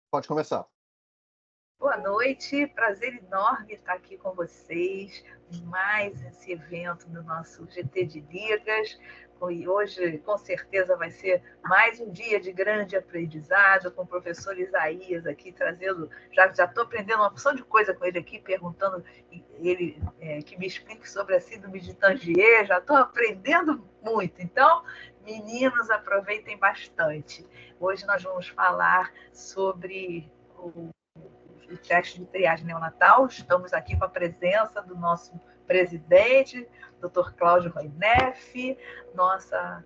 Pode começar. Boa noite, prazer enorme estar aqui com vocês, mais esse evento do nosso GT de Ligas. E hoje, com certeza, vai ser mais um dia de grande aprendizado com o professor Isaías aqui trazendo. Já estou aprendendo uma opção de coisa com ele aqui, perguntando ele que me explique sobre a síndrome de Tangier. Já estou aprendendo muito. Então, meninos, aproveitem bastante. Hoje nós vamos falar sobre o teste de triagem neonatal. Estamos aqui com a presença do nosso presidente, Dr. Cláudio Roineff, nossa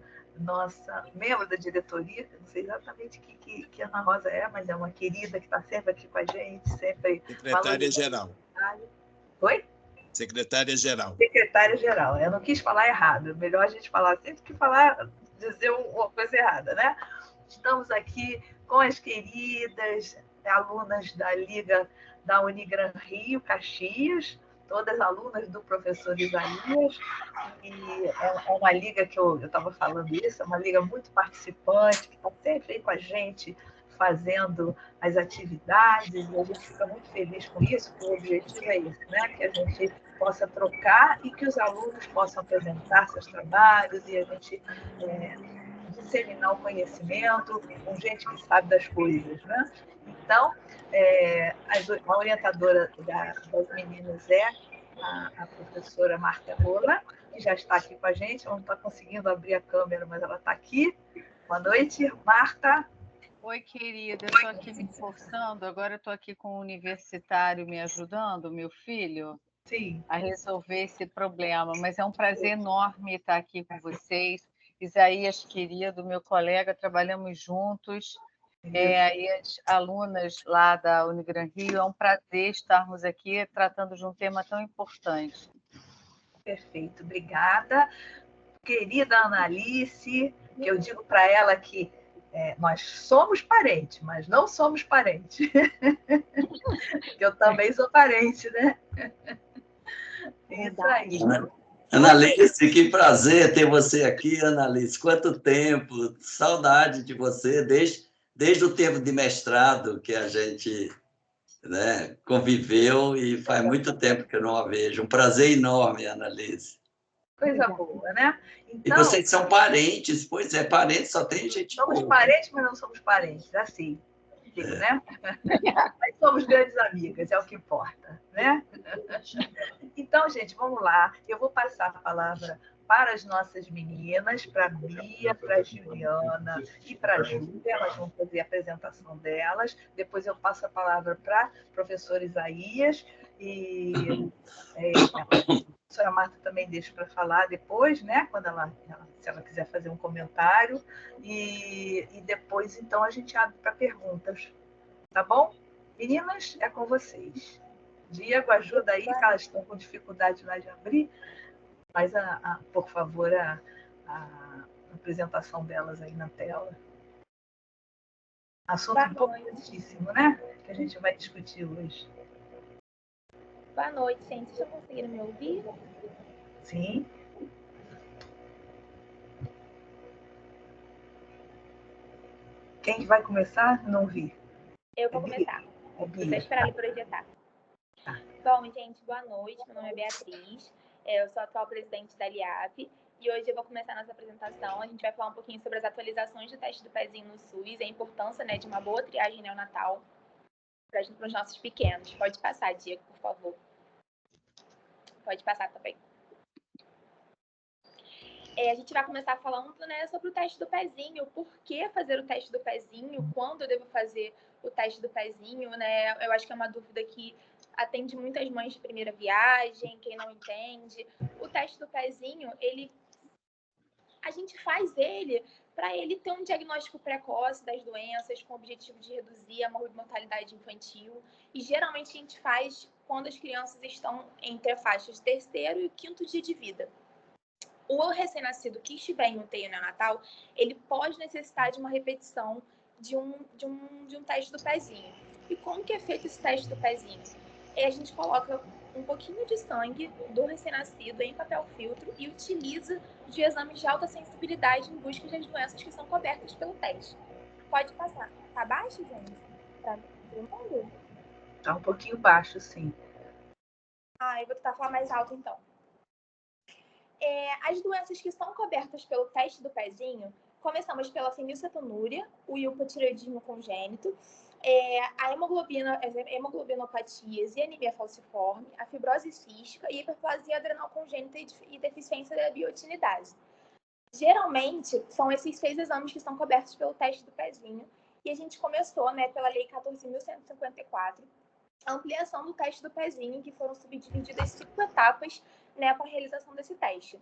membro da diretoria, não sei exatamente o que a Ana Rosa é, mas é uma querida que está sempre aqui com a gente, sempre Secretária-geral. Oi? Secretária-geral. Secretária-geral. Eu não quis falar errado. Melhor a gente falar sempre que dizer uma coisa errada, né? Estamos aqui com as queridas alunas da Liga da Unigran Rio Caxias, todas alunas do professor Isaías, e é uma liga que eu estava falando isso, é uma liga muito participante, que está sempre aí com a gente, fazendo as atividades, e a gente fica muito feliz com isso, porque o objetivo é esse, né? Que a gente possa trocar e que os alunos possam apresentar seus trabalhos e a gente disseminar o conhecimento com gente que sabe das coisas, né? Então, a orientadora das meninas é a professora Marta Rola, que já está aqui com a gente. Ela não está conseguindo abrir a câmera, mas ela está aqui. Boa noite, Marta. Oi, querida. Eu estou aqui me esforçando. Agora eu estou aqui com o universitário me ajudando, meu filho, Sim. A resolver esse problema. Mas é um prazer enorme estar aqui com vocês. Isaías, querido, meu colega, trabalhamos juntos. Aí as alunas lá da Unigran Rio, é um prazer estarmos aqui tratando de um tema tão importante. Perfeito, obrigada. Querida Analice, que eu digo para ela que nós somos parentes, mas não somos parentes. Eu também sou parente, né? Isso aí. Analice, que prazer ter você aqui, Analice. Quanto tempo, saudade de você, desde o tempo de mestrado que a gente conviveu, e faz muito tempo que eu não a vejo. Um prazer enorme, Analice. Coisa boa, né? Então, e vocês são parentes, pois é, parentes só tem gente Somos boa. parentes, mas não somos parentes, assim, digo, né? Mas somos grandes amigas, é o que importa, né? Então, gente, vamos lá. Eu vou passar a palavra para as nossas meninas, para a Bia, para a Juliana e para a Júlia. Elas vão fazer a apresentação delas. Depois eu passo a palavra para o professor Isaías e a professora Marta também deixa para falar depois, né? Quando se ela quiser fazer um comentário. E depois, então, a gente abre para perguntas. Tá bom? Meninas, é com vocês. Diego, ajuda aí, que elas estão com dificuldade lá de abrir. Faz, por favor, a apresentação delas aí na tela. Assunto importantíssimo, né? Que a gente vai discutir hoje. Boa noite, gente. Vocês estão conseguindo me ouvir? Sim. Quem vai começar? Não vi. Eu vou começar. Vou esperar ele projetar. Bom, gente, boa noite. Meu nome é Beatriz. Eu sou a atual presidente da LIAP. E hoje eu vou começar a nossa apresentação. A gente vai falar um pouquinho sobre as atualizações do teste do pezinho no SUS e a importância, de uma boa triagem neonatal para os nossos pequenos. Pode passar, Diego, por favor. Pode passar também. A gente vai começar falando, sobre o teste do pezinho. Por que fazer o teste do pezinho? Quando eu devo fazer o teste do pezinho, Eu acho que é uma dúvida que atende muitas mães de primeira viagem, quem não entende. O teste do pezinho, a gente faz ele para ele ter um diagnóstico precoce das doenças, com o objetivo de reduzir a mortalidade infantil. E geralmente a gente faz quando as crianças estão entre a faixa de 3º e 5º dia de vida. O recém-nascido que estiver em UTI neonatal, ele pode necessitar de uma repetição de um teste do pezinho. E como que é feito esse teste do pezinho? A gente coloca um pouquinho de sangue do recém-nascido em papel filtro e utiliza de exames de alta sensibilidade em busca das doenças que são cobertas pelo teste. Pode passar. Tá baixo, gente? Tá todo mundo? Tá um pouquinho baixo, sim. Eu vou tentar falar mais alto, então. As doenças que são cobertas pelo teste do pezinho, começamos pela fenilcetonúria, o hipotireoidismo congênito, a hemoglobinopatias e anemia falciforme, a fibrose cística e hiperplasia adrenal congênita e deficiência da biotinidase. Geralmente, são esses 6 exames que são cobertos pelo teste do pezinho, e a gente começou, né, pela Lei 14.154, a ampliação do teste do pezinho, que foram subdivididas 5 etapas, né, para a realização desse teste.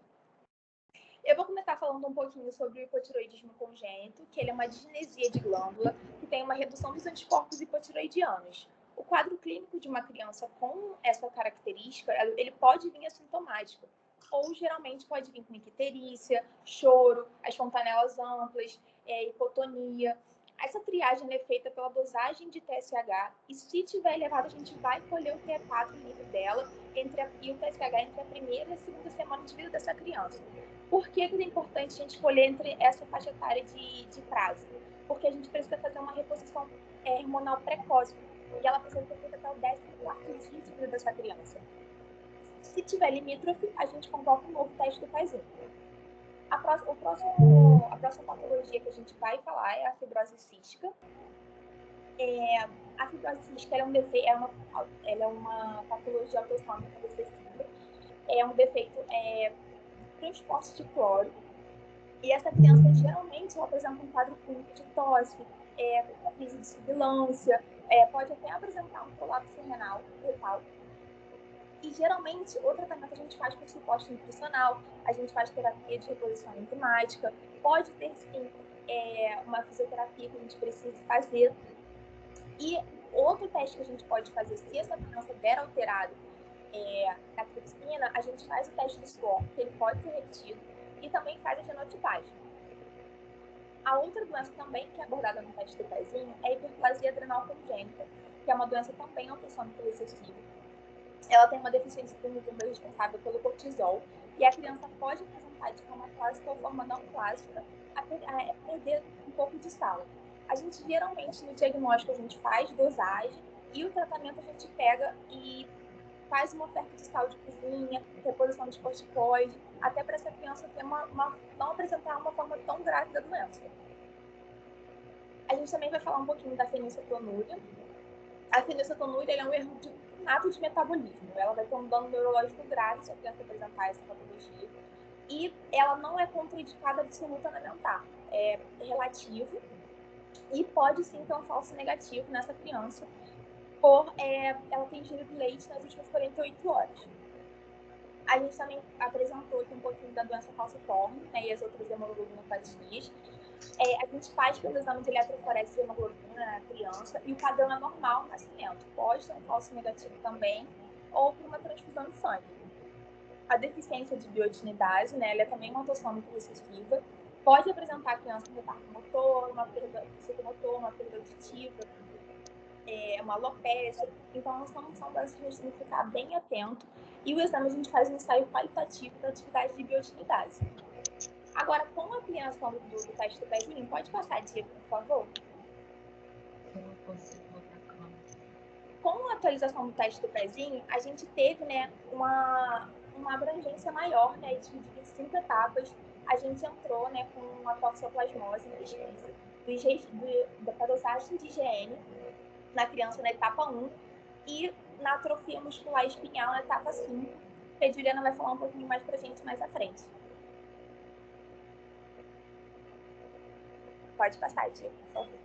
Eu vou começar falando um pouquinho sobre o hipotireoidismo congênito, que ele é uma disnesia de glândula, que tem uma redução dos anticorpos hipotireoidianos. O quadro clínico de uma criança com essa característica, ele pode vir assintomático, ou geralmente pode vir com icterícia, choro, as fontanelas amplas, hipotonia. Essa triagem é feita pela dosagem de TSH, e se tiver elevado, a gente vai colher o T4 livre dela e o TSH entre a primeira e a segunda semana de vida dessa criança. Por que é importante a gente escolher entre essa faixa etária de prazo? Porque a gente precisa fazer uma reposição hormonal precoce, e ela precisa ser feita até o 14º dia de vida dessa criança. Se tiver limítrofe, a gente convoca um novo teste do pezinho. A próxima patologia que a gente vai falar é a fibrose cística. A fibrose cística ela é uma patologia autossômica recessiva. É um defeito transporte de cloro. E essa criança geralmente ela apresenta um quadro clínico de tosse, crise de sibilância, pode até apresentar um colapso renal retal. E geralmente o tratamento a gente faz com suporte nutricional, a gente faz terapia de reposição enzimática, pode ter sim uma fisioterapia que a gente precisa fazer. E outro teste que a gente pode fazer, se essa criança der alterado a tripsina, a gente faz o teste do suor, que ele pode ser repetido, e também faz a genotipagem. A outra doença também que é abordada no teste do pezinho é a hiperplasia adrenal congênita, que é uma doença também autossômica recessiva. Ela tem uma deficiência cognitiva responsável pelo cortisol, e a criança pode apresentar de forma clássica ou forma não clássica a perder um pouco de sal. A gente geralmente no diagnóstico a gente faz dosagem, e o tratamento a gente pega e faz uma oferta de sal de cozinha, reposição de corticoide, até para essa criança ter não apresentar uma forma tão grave da doença. A gente também vai falar um pouquinho da fenilcetonúria. A fenilcetonúria é um erro nato de metabolismo. Ela vai ter um dano neurológico grave se a criança apresentar essa patologia. E ela não é contraindicada absoluta alimentar. É relativo e pode sim ter um falso negativo nessa criança por ela ter ingerido leite nas últimas 48 horas. A gente também apresentou aqui um pouquinho da doença falciforme, né, e as outras hemoglobinopatias. A gente faz pelo exame de eletroforese de hemoglobina na criança, e o padrão é normal no nascimento. Pode ter um falso negativo também, ou por uma transfusão de sangue. A deficiência de biotinidase, né, ela é também uma autossômica recessiva. Pode apresentar a criança um retardo motor, uma perda psicomotor, uma perda auditiva, uma alopecia. Então, elas não são doenças que a gente tem que ficar bem atento. E o exame a gente faz um ensaio qualitativo da atividade de biotinidase. Agora, com a ampliação do teste do pezinho, pode passar, Diego, por favor? Eu não consigo botar a câmera. Com a atualização do teste do pezinho, a gente teve, né, uma abrangência maior, né, de 5 etapas. A gente entrou, né, com uma toxoplasmose em pesquisa da dosagem de IgM na criança na etapa 1 e na atrofia muscular espinhal na etapa 5, que a Juliana vai falar um pouquinho mais pra gente mais à frente. Pode passar, Diego, por favor.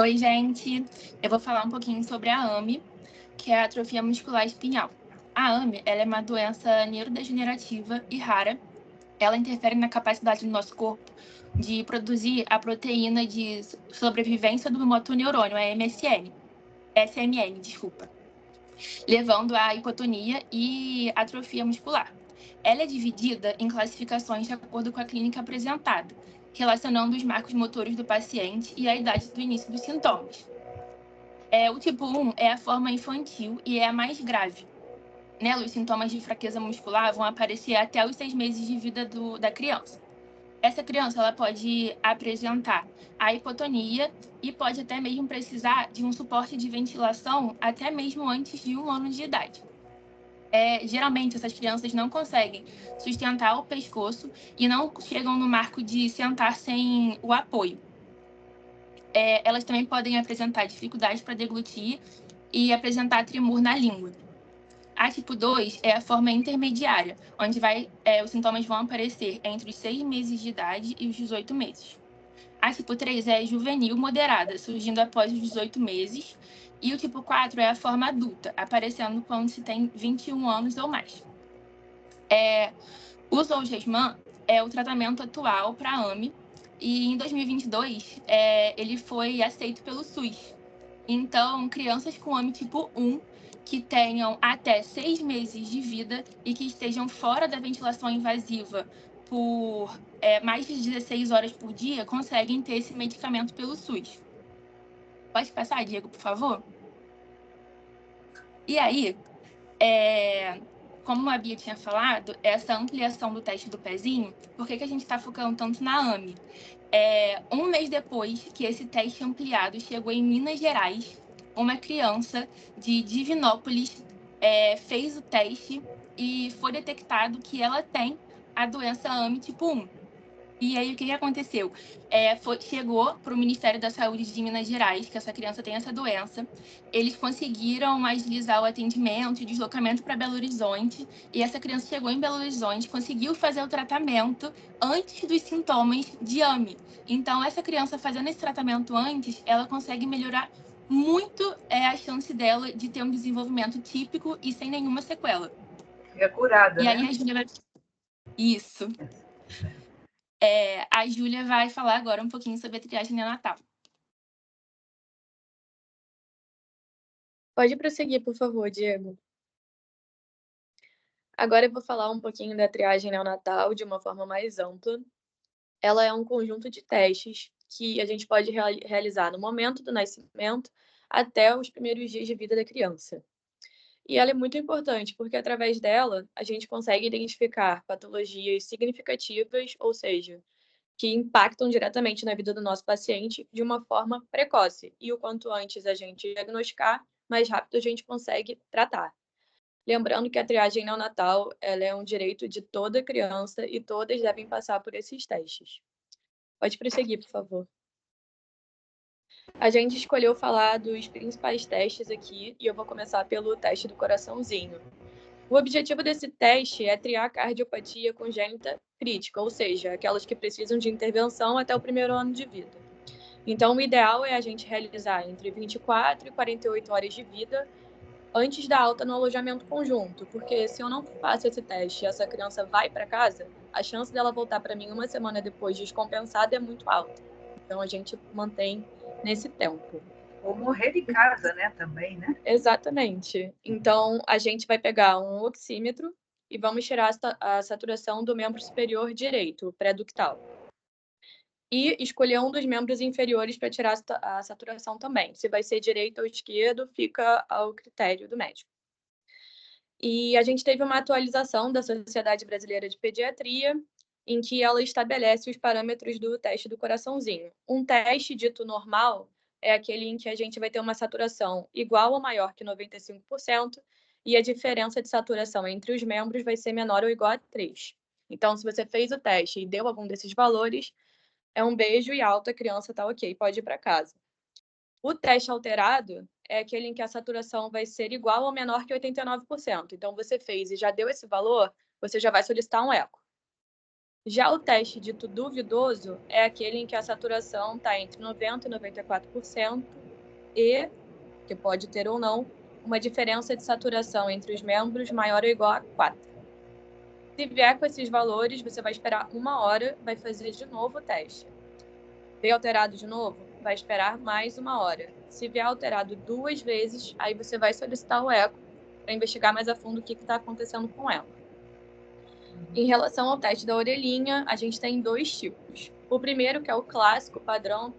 Oi, gente. Eu vou falar um pouquinho sobre a AME, que é a atrofia muscular espinhal. A AME, ela é uma doença neurodegenerativa e rara. Ela interfere na capacidade do nosso corpo de produzir a proteína de sobrevivência do motoneurônio, a SMN, desculpa, levando à hipotonia e atrofia muscular. Ela é dividida em classificações de acordo com a clínica apresentada, relacionando os marcos motores do paciente e a idade do início dos sintomas. O tipo 1 é a forma infantil e é a mais grave. Nela, os sintomas de fraqueza muscular vão aparecer até os 6 meses de vida da criança. essa criança ela pode apresentar a hipotonia e pode até mesmo precisar de um suporte de ventilação até mesmo antes de 1 ano de idade. Geralmente, essas crianças não conseguem sustentar o pescoço e não chegam no marco de sentar sem o apoio. Elas também podem apresentar dificuldades para deglutir e apresentar tremor na língua. A tipo 2 é a forma intermediária, onde os sintomas vão aparecer entre os 6 meses de idade e os 18 meses. A tipo 3 é juvenil moderada, surgindo após os 18 meses. E o tipo 4 é a forma adulta, aparecendo quando se tem 21 anos ou mais. O Zolgensma é o tratamento atual para a AME. E em 2022, ele foi aceito pelo SUS. Então, crianças com AME tipo 1 que tenham até 6 meses de vida e que estejam fora da ventilação invasiva por mais de 16 horas por dia, conseguem ter esse medicamento pelo SUS. Pode passar, Diego, por favor? E aí, como a Bia tinha falado, essa ampliação do teste do pezinho, por que a gente está focando tanto na AME? 1 mês depois que esse teste ampliado chegou em Minas Gerais, uma criança de Divinópolis fez o teste e foi detectado que ela tem a doença AME tipo 1. E aí, o que aconteceu? Chegou para o Ministério da Saúde de Minas Gerais que essa criança tem essa doença. Eles conseguiram agilizar o atendimento e deslocamento para Belo Horizonte. E essa criança chegou em Belo Horizonte, conseguiu fazer o tratamento antes dos sintomas de AME. Então, essa criança fazendo esse tratamento antes, ela consegue melhorar muito a chance dela de ter um desenvolvimento típico e sem nenhuma sequela. É curada, e né? Aí a Júlia vai... Isso. A Júlia vai falar agora um pouquinho sobre a triagem neonatal. Pode prosseguir, por favor, Diego. Agora eu vou falar um pouquinho da triagem neonatal de uma forma mais ampla. Ela é um conjunto de testes que a gente pode realizar no momento do nascimento até os primeiros dias de vida da criança. E ela é muito importante, porque através dela a gente consegue identificar patologias significativas, ou seja, que impactam diretamente na vida do nosso paciente de uma forma precoce. E o quanto antes a gente diagnosticar, mais rápido a gente consegue tratar. Lembrando que a triagem neonatal ela é um direito de toda criança e todas devem passar por esses testes. Pode prosseguir, por favor. A gente escolheu falar dos principais testes aqui e eu vou começar pelo teste do coraçãozinho. O objetivo desse teste é triar a cardiopatia congênita crítica, ou seja, aquelas que precisam de intervenção até o primeiro ano de vida. Então, o ideal é a gente realizar entre 24 e 48 horas de vida antes da alta no alojamento conjunto, porque se eu não faço esse teste e essa criança vai para casa, a chance dela voltar para mim 1 semana depois descompensada é muito alta. Então, a gente mantém nesse tempo. Ou morrer em casa, né, também, né? Exatamente. Então, a gente vai pegar um oxímetro e vamos tirar a saturação do membro superior direito, o pré-ductal. E escolher um dos membros inferiores para tirar a saturação também. Se vai ser direito ou esquerdo, fica ao critério do médico. E a gente teve uma atualização da Sociedade Brasileira de Pediatria, em que ela estabelece os parâmetros do teste do coraçãozinho. Um teste dito normal é aquele em que a gente vai ter uma saturação igual ou maior que 95%, e a diferença de saturação entre os membros vai ser menor ou igual a 3. Então, se você fez o teste e deu algum desses valores, é um beijo e alta, a criança está ok, pode ir para casa. O teste alterado é aquele em que a saturação vai ser igual ou menor que 89%. Então, você fez e já deu esse valor, você já vai solicitar um eco. Já o teste dito duvidoso é aquele em que a saturação está entre 90% e 94% e, que pode ter ou não, uma diferença de saturação entre os membros maior ou igual a 4. Se vier com esses valores, você vai esperar 1 hora, vai fazer de novo o teste. Veio alterado de novo, vai esperar mais 1 hora. Se vier alterado 2 vezes, aí você vai solicitar o eco para investigar mais a fundo o que está acontecendo com ela. Em relação ao teste da orelhinha, a gente tem 2 tipos. O primeiro, que é o clássico, padrão,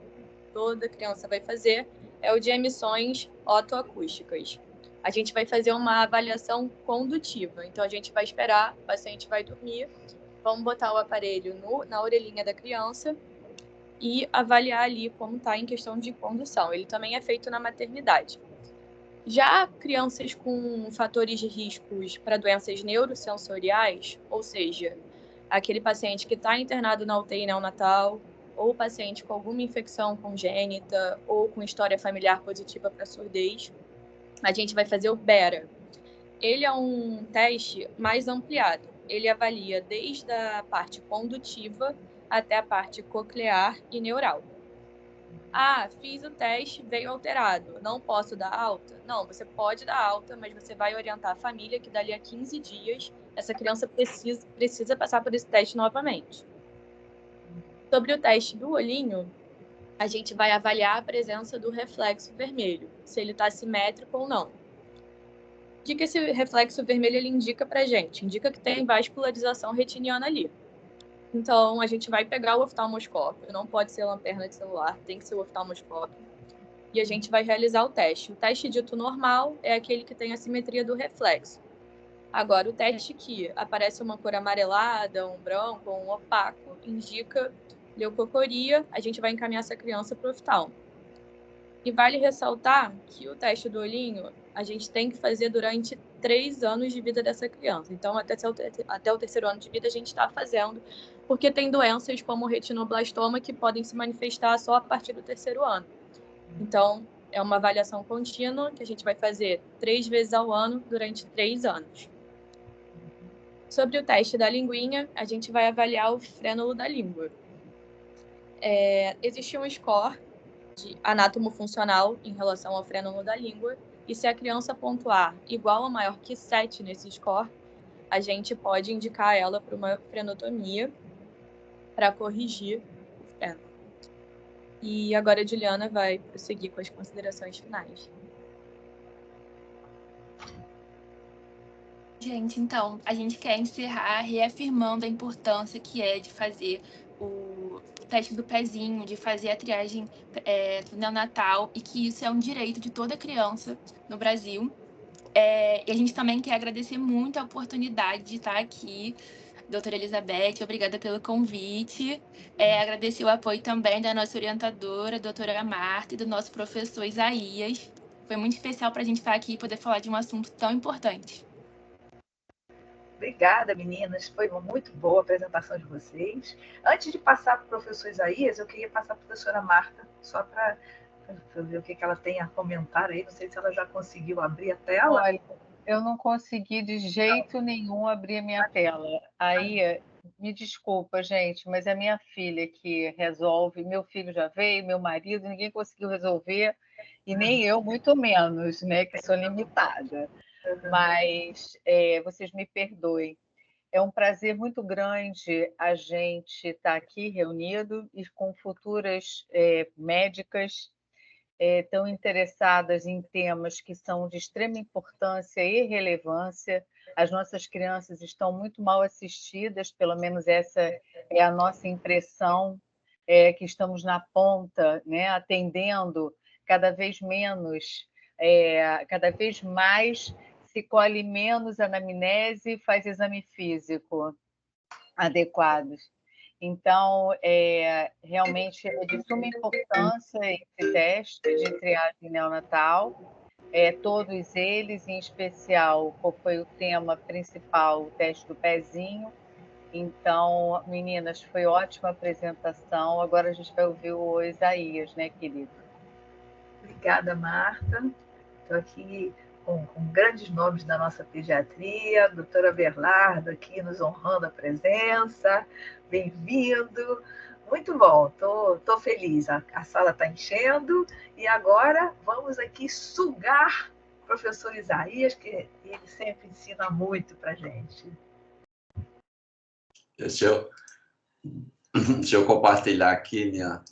toda criança vai fazer, é o de emissões otoacústicas. A gente vai fazer uma avaliação condutiva. Então, a gente vai esperar, o paciente vai dormir vamos botar o aparelho na orelhinha da criança e avaliar ali como está em questão de condução. Ele também é feito na maternidade. Já crianças com fatores de riscos para doenças neurosensoriais, ou seja, aquele paciente que está internado na UTI neonatal, ou paciente com alguma infecção congênita, ou com história familiar positiva para surdez, a gente vai fazer o BERA. Ele é um teste mais ampliado. Ele avalia desde a parte condutiva até a parte coclear e neural. Ah, fiz o teste, veio alterado. Não posso dar alta? Não, você pode dar alta, mas você vai orientar a família que dali a 15 dias essa criança precisa passar por esse teste novamente. Sobre o teste do olhinho, a gente vai avaliar a presença do reflexo vermelho, se ele está simétrico ou não. O que esse reflexo vermelho ele indica para a gente? Indica que tem vascularização retiniana ali. Então, a gente vai pegar o oftalmoscópio, não pode ser lanterna de celular, tem que ser o oftalmoscópio, e a gente vai realizar o teste. O teste dito normal é aquele que tem a simetria do reflexo. Agora, o teste que aparece uma cor amarelada, um branco, um opaco, indica leucocoria, a gente vai encaminhar essa criança para o oftalmo. E vale ressaltar que o teste do olhinho a gente tem que fazer durante 3 anos de vida dessa criança. Então, até o terceiro ano de vida a gente está fazendo, porque tem doenças como o retinoblastoma que podem se manifestar só a partir do terceiro ano. Então, é uma avaliação contínua que a gente vai fazer 3 vezes ao ano durante 3 anos. Sobre o teste da linguinha, a gente vai avaliar o frênulo da língua. Existe um score de anátomo-funcional em relação ao frênulo da língua, e se a criança pontuar igual ou maior que 7 nesse score, a gente pode indicar ela para uma frenotomia para corrigir o frênulo. E agora a Juliana vai prosseguir com as considerações finais. Gente, então, a gente quer encerrar reafirmando a importância que é de fazer o teste do pezinho, de fazer a triagem do neonatal, e que isso é um direito de toda criança no Brasil. E a gente também quer agradecer muito a oportunidade de estar aqui, doutora Elizabeth, obrigada pelo convite. Agradecer o apoio também da nossa orientadora, doutora Marta, e do nosso professor Isaías. Foi muito especial para a gente estar aqui e poder falar de um assunto tão importante. Obrigada, meninas. Foi uma muito boa a apresentação de vocês. Antes de passar para o professor Isaías, eu queria passar para a professora Marta, só para ver o que ela tem a comentar aí. Não sei se ela já conseguiu abrir a tela. Olha, eu não consegui de jeito nenhum abrir a minha tela. Aí, me desculpa, gente, mas é minha filha que resolve. Meu filho já veio, meu marido, ninguém conseguiu resolver, e nem eu, muito menos, né, que sou limitada. Mas vocês me perdoem. É um prazer muito grande a gente estar aqui reunido e com futuras médicas tão interessadas em temas que são de extrema importância e relevância. As nossas crianças estão muito mal assistidas, pelo menos essa é a nossa impressão, que estamos na ponta, né, atendendo cada vez menos, cada vez mais se colhe menos anamnese e faz exame físico adequados. Então, realmente é de suma importância esse teste de triagem neonatal, todos eles, em especial, qual foi o tema principal, o teste do pezinho. Então, meninas, foi ótima a apresentação. Agora a gente vai ouvir o Isaías, né, querido? Obrigada, Marta. Estou aqui com grandes nomes da nossa pediatria, a doutora Berlardo aqui nos honrando a presença. Bem-vindo. Muito bom, estou feliz. A sala está enchendo e agora vamos aqui sugar o professor Isaías, que ele sempre ensina muito para a gente. Deixa eu compartilhar aqui minha...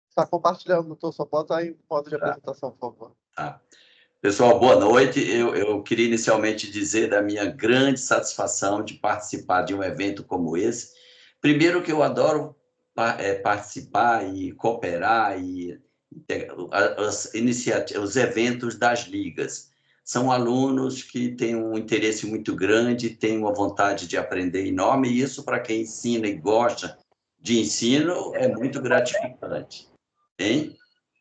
Está compartilhando, doutor. Só bota aí em modo de apresentação, por favor. Tá. Pessoal, boa noite. Eu queria inicialmente dizer da minha grande satisfação de participar de um evento como esse. Primeiro que eu adoro participar e cooperar e os eventos das ligas. São alunos que têm um interesse muito grande, têm uma vontade de aprender enorme, e isso, para quem ensina e gosta de ensino, é muito gratificante. Hein?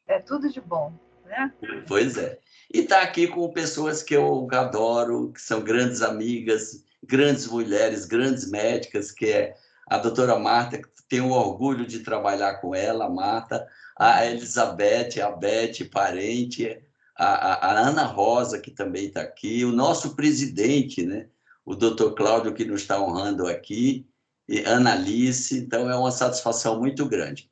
É tudo de bom, né? Pois é. E está aqui com pessoas que eu adoro, que são grandes amigas, grandes mulheres, grandes médicas, que é a doutora Marta, que tenho orgulho de trabalhar com ela, a Marta, a Elizabeth, a Beth, parente, a Ana Rosa, que também está aqui, o nosso presidente, né? O doutor Cláudio, que nos está honrando aqui, e Ana Alice, então é uma satisfação muito grande.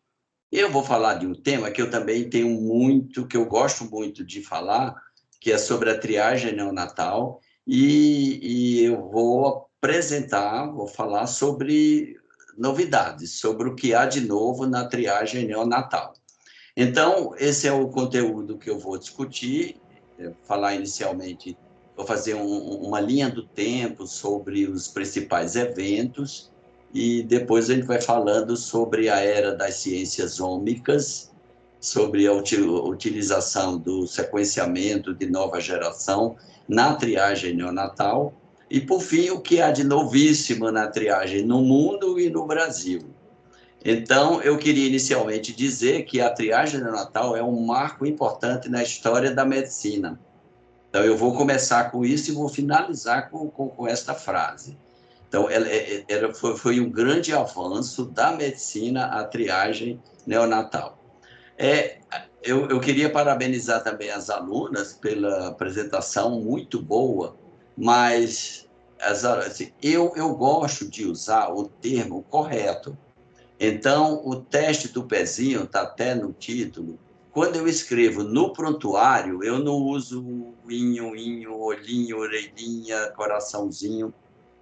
Eu vou falar de um tema que eu também tenho muito, que eu gosto muito de falar, que é sobre a triagem neonatal, e eu vou falar sobre novidades, sobre o que há de novo na triagem neonatal. Então, esse é o conteúdo que eu vou discutir, falar inicialmente, vou fazer uma linha do tempo sobre os principais eventos, e depois a gente vai falando sobre a era das ciências ômicas, sobre a utilização do sequenciamento de nova geração na triagem neonatal, e, por fim, o que há de novíssimo na triagem no mundo e no Brasil. Então, eu queria inicialmente dizer que a triagem neonatal é um marco importante na história da medicina. Então, eu vou começar com isso e vou finalizar com esta frase. Então, foi um grande avanço da medicina a triagem neonatal. Eu queria parabenizar também as alunas pela apresentação muito boa, mas assim, eu gosto de usar o termo correto. Então, o teste do pezinho está até no título. Quando eu escrevo no prontuário, eu não uso inho, olhinho, orelhinha, coraçãozinho.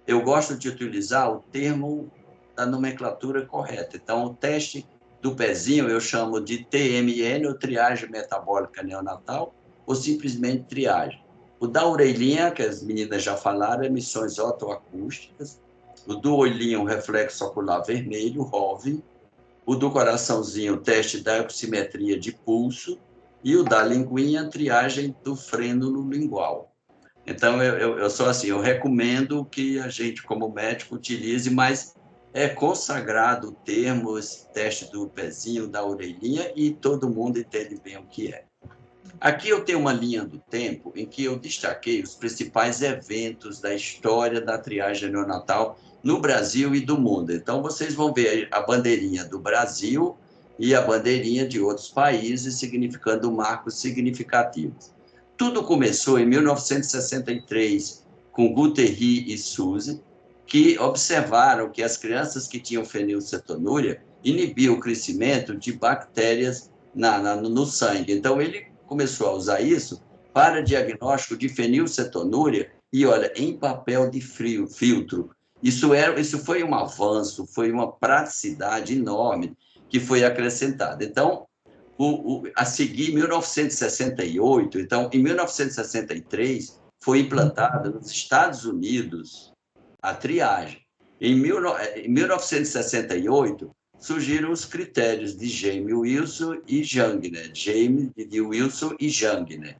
Eu gosto de utilizar o termo da nomenclatura correta. Então, o teste do pezinho eu chamo de TMN, ou triagem metabólica neonatal, ou simplesmente triagem. O da orelhinha, que as meninas já falaram, emissões otoacústicas. O do olhinho, reflexo ocular vermelho, ROV. O do coraçãozinho, teste da oximetria de pulso. E o da linguinha, triagem do frênulo lingual. Então, eu sou assim, eu recomendo que a gente, como médico, utilize, mas é consagrado o termo, esse teste do pezinho, da orelhinha, e todo mundo entende bem o que é. Aqui eu tenho uma linha do tempo em que eu destaquei os principais eventos da história da triagem neonatal no Brasil e do mundo. Então, vocês vão ver a bandeirinha do Brasil e a bandeirinha de outros países, significando marcos significativos. Tudo começou em 1963, com Guterri e Suzy, que observaram que as crianças que tinham fenilcetonúria inibiam o crescimento de bactérias no sangue. Então, ele começou a usar isso para diagnóstico de fenilcetonúria e, olha, em papel de filtro. Isso foi um avanço, foi uma praticidade enorme que foi acrescentada. Então, a seguir, em 1968, então, em 1963, foi implantada nos Estados Unidos a triagem. Em 1968, surgiram os critérios de James Wilson e Jungner, James de Wilson e Jungner.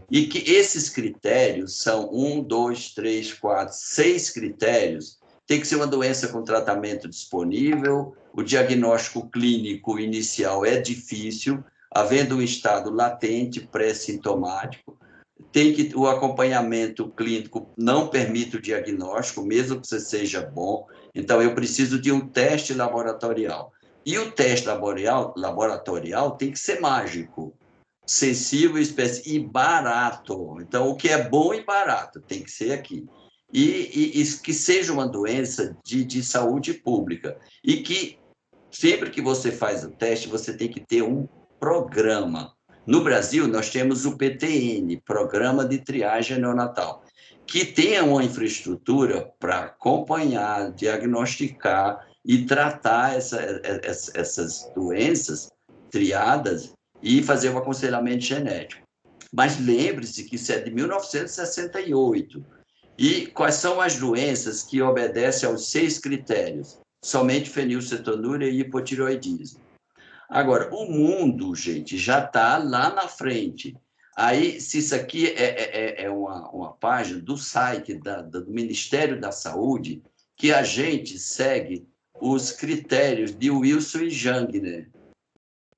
E que esses critérios são 1, 2, 3, 4, 6 critérios. Tem que ser uma doença com tratamento disponível, o diagnóstico clínico inicial é difícil, havendo um estado latente, pré-sintomático, o acompanhamento clínico não permite o diagnóstico, mesmo que você seja bom, então eu preciso de um teste laboratorial. E o teste laboratorial tem que ser mágico, sensível, e barato. Então, o que é bom e barato tem que ser aqui. E que seja uma doença de saúde pública. E que, sempre que você faz o teste, você tem que ter um programa. No Brasil, nós temos o PTN, Programa de Triagem Neonatal, que tem uma infraestrutura para acompanhar, diagnosticar e tratar essas doenças triadas e fazer o aconselhamento genético. Mas lembre-se que isso é de 1968. E quais são as doenças que obedecem aos 6 critérios? somente fenilcetonúria e hipotireoidismo. Agora, o mundo, gente, já está lá na frente. Aí, se isso aqui é uma página do site do Ministério da Saúde, que a gente segue os critérios de Wilson e Jangner.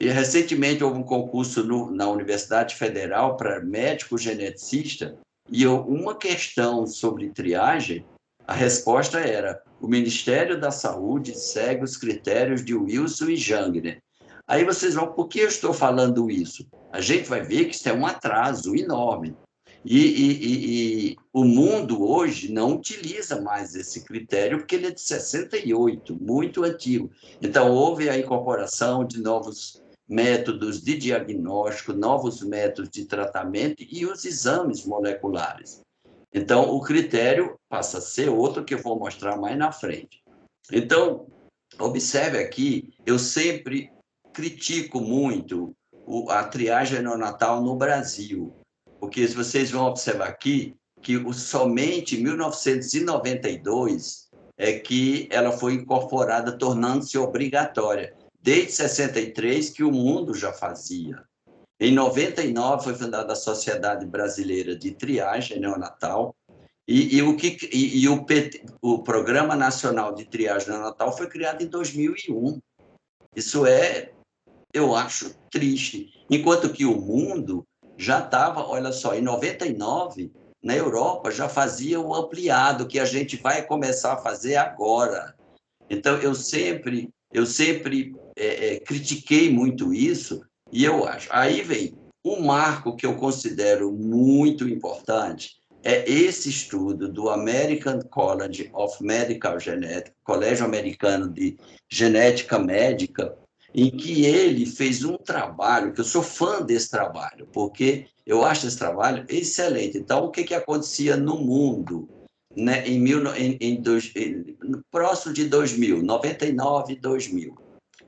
E, recentemente, houve um concurso na Universidade Federal para médico geneticista, e uma questão sobre triagem, a resposta era: o Ministério da Saúde segue os critérios de Wilson e Jangner. Aí vocês vão, por que eu estou falando isso? A gente vai ver que isso é um atraso enorme. E o mundo hoje não utiliza mais esse critério, porque ele é de 68, muito antigo. Então, houve a incorporação de novos métodos de diagnóstico, novos métodos de tratamento e os exames moleculares. Então, o critério passa a ser outro que eu vou mostrar mais na frente. Então, observe aqui, eu sempre critico muito a triagem neonatal no Brasil, porque vocês vão observar aqui que somente em 1992 é que ela foi incorporada, tornando-se obrigatória. Desde 63 que o mundo já fazia. Em 99 foi fundada a Sociedade Brasileira de Triagem Neonatal, o Programa Nacional de Triagem Neonatal foi criado em 2001. Isso eu acho triste. Enquanto que o mundo já estava, olha só, em 99, na Europa, já fazia o ampliado, que a gente vai começar a fazer agora. Então, eu sempre critiquei muito isso, e eu acho. Aí vem um marco que eu considero muito importante, é esse estudo do American College of Medical Genetics, Colégio Americano de Genética Médica, em que ele fez um trabalho, que eu sou fã desse trabalho, porque eu acho esse trabalho excelente. Então, o que acontecia no mundo, né, próximo de 2000, 99 e 2000?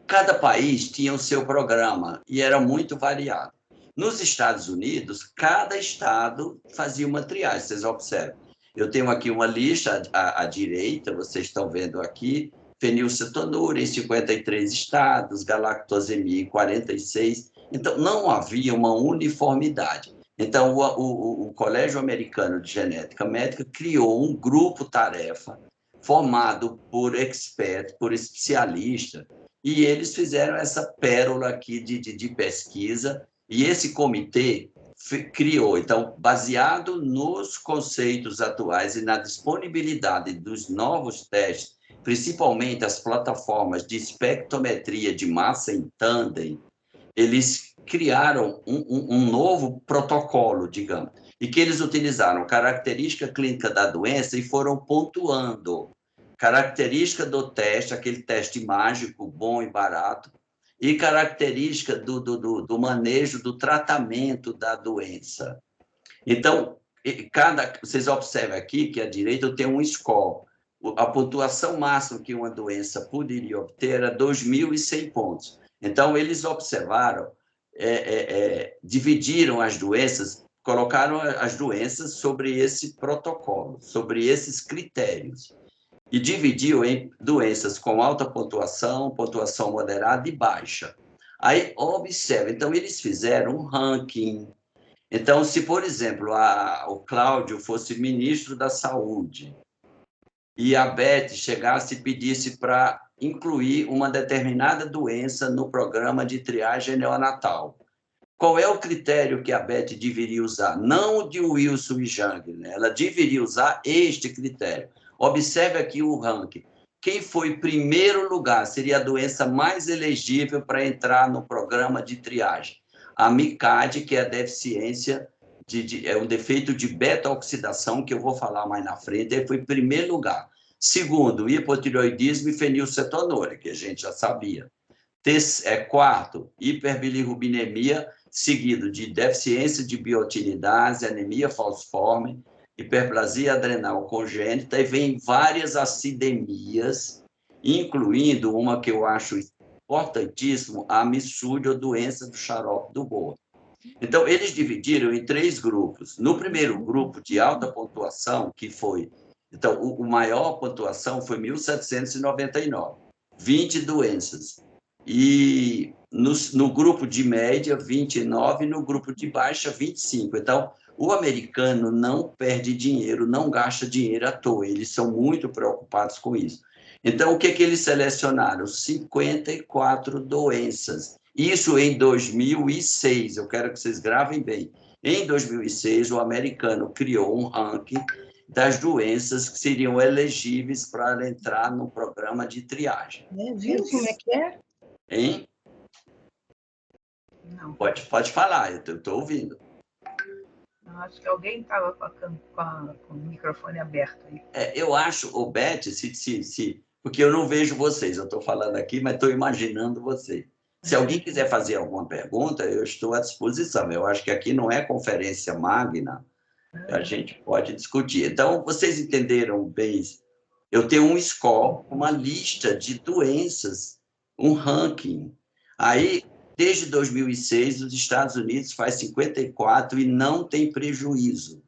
Cada país tinha o seu programa e era muito variado. Nos Estados Unidos, cada estado fazia uma triagem, vocês observam. Eu tenho aqui uma lista à direita, vocês estão vendo aqui, fenilcetonúria em 53 estados, galactosemia em 46. Então, não havia uma uniformidade. Então, o Colégio Americano de Genética Médica criou um grupo-tarefa formado por experts, por especialistas, e eles fizeram essa pérola aqui de pesquisa, e esse comitê criou, então, baseado nos conceitos atuais e na disponibilidade dos novos testes, principalmente as plataformas de espectrometria de massa em tandem, eles criaram um novo protocolo, digamos, e que eles utilizaram característica clínica da doença e foram pontuando característica do teste, aquele teste mágico, bom e barato, e característica do manejo, do tratamento da doença. Então, vocês observam aqui que à direita eu tenho um score. A pontuação máxima que uma doença poderia obter era 2.100 pontos. Então, eles observaram, dividiram as doenças, colocaram as doenças sobre esse protocolo, sobre esses critérios, e dividiu em doenças com alta pontuação, pontuação moderada e baixa. Aí, observe, então, eles fizeram um ranking. Então, se, por exemplo, o Cláudio fosse ministro da Saúde e a Beth chegasse e pedisse para incluir uma determinada doença no programa de triagem neonatal, qual é o critério que a Beth deveria usar? Não o de Wilson e Jangner, né? Ela deveria usar este critério. Observe aqui o ranking. Quem foi primeiro lugar seria a doença mais elegível para entrar no programa de triagem. A MICAD, que é a deficiência, é um defeito de beta-oxidação, que eu vou falar mais na frente, ele foi em primeiro lugar. Segundo, hipotireoidismo e fenilcetonúria, que a gente já sabia. Quarto, hiperbilirrubinemia, seguido de deficiência de biotinidase, anemia falciforme, hiperplasia adrenal congênita, e vem várias acidemias, incluindo uma que eu acho importantíssimo, a missúria, ou doença do xarope do gordo. Então, eles dividiram em 3 grupos. No primeiro grupo, de alta pontuação, que foi... Então, a maior pontuação foi 1.799. 20 doenças. E no grupo de média, 29, e no grupo de baixa, 25. Então, o americano não perde dinheiro, não gasta dinheiro à toa, eles são muito preocupados com isso. Então, o que eles selecionaram? 54 doenças. Isso em 2006, eu quero que vocês gravem bem. Em 2006, o americano criou um ranking das doenças que seriam elegíveis para entrar no programa de triagem. Viu como é que é? Hein? Não. Pode falar, eu estou ouvindo. Acho que alguém estava com o microfone aberto aí. Eu acho, Beth, porque eu não vejo vocês, eu estou falando aqui, mas estou imaginando vocês. Se alguém quiser fazer alguma pergunta, eu estou à disposição. Eu acho que aqui não é conferência magna, a gente pode discutir. Então, vocês entenderam bem? Eu tenho um score, uma lista de doenças, um ranking. Aí, desde 2006, os Estados Unidos faz 54 e não tem prejuízo.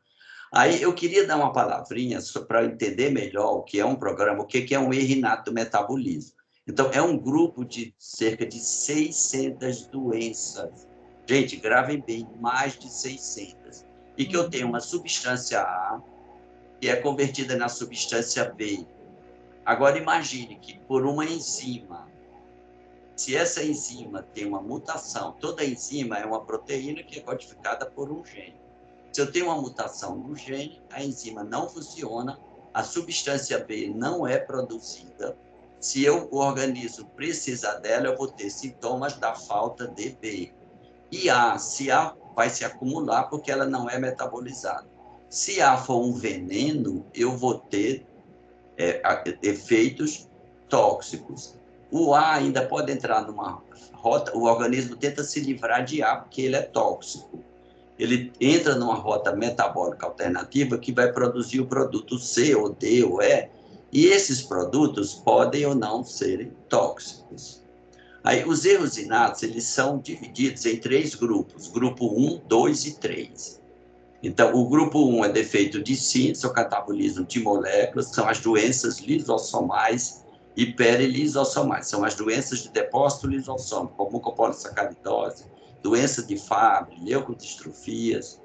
Aí eu queria dar uma palavrinha para entender melhor o que é um programa, o que é um erro inato do metabolismo. Então, é um grupo de cerca de 600 doenças. Gente, gravem bem, mais de 600. E que eu tenho uma substância A, que é convertida na substância B. Agora, imagine que por uma enzima, se essa enzima tem uma mutação, toda enzima é uma proteína que é codificada por um gene. Se eu tenho uma mutação no gene, a enzima não funciona, a substância B não é produzida. Se o organismo precisar dela, eu vou ter sintomas da falta de B. E se A vai se acumular porque ela não é metabolizada. Se A for um veneno, eu vou ter efeitos tóxicos. O A ainda pode entrar numa rota, o organismo tenta se livrar de A porque ele é tóxico. Ele entra numa rota metabólica alternativa que vai produzir o produto C, ou D, ou E, e esses produtos podem ou não serem tóxicos. Aí, os erros inatos, eles são divididos em 3 grupos, grupo 1, 2 e 3. Então, o grupo 1 é defeito de síntese ou catabolismo de moléculas, são as doenças lisossomais e perilisossomais, são as doenças de depósito lisossômico, como mucopolissacaridose, doença de Fabry, leucodistrofias.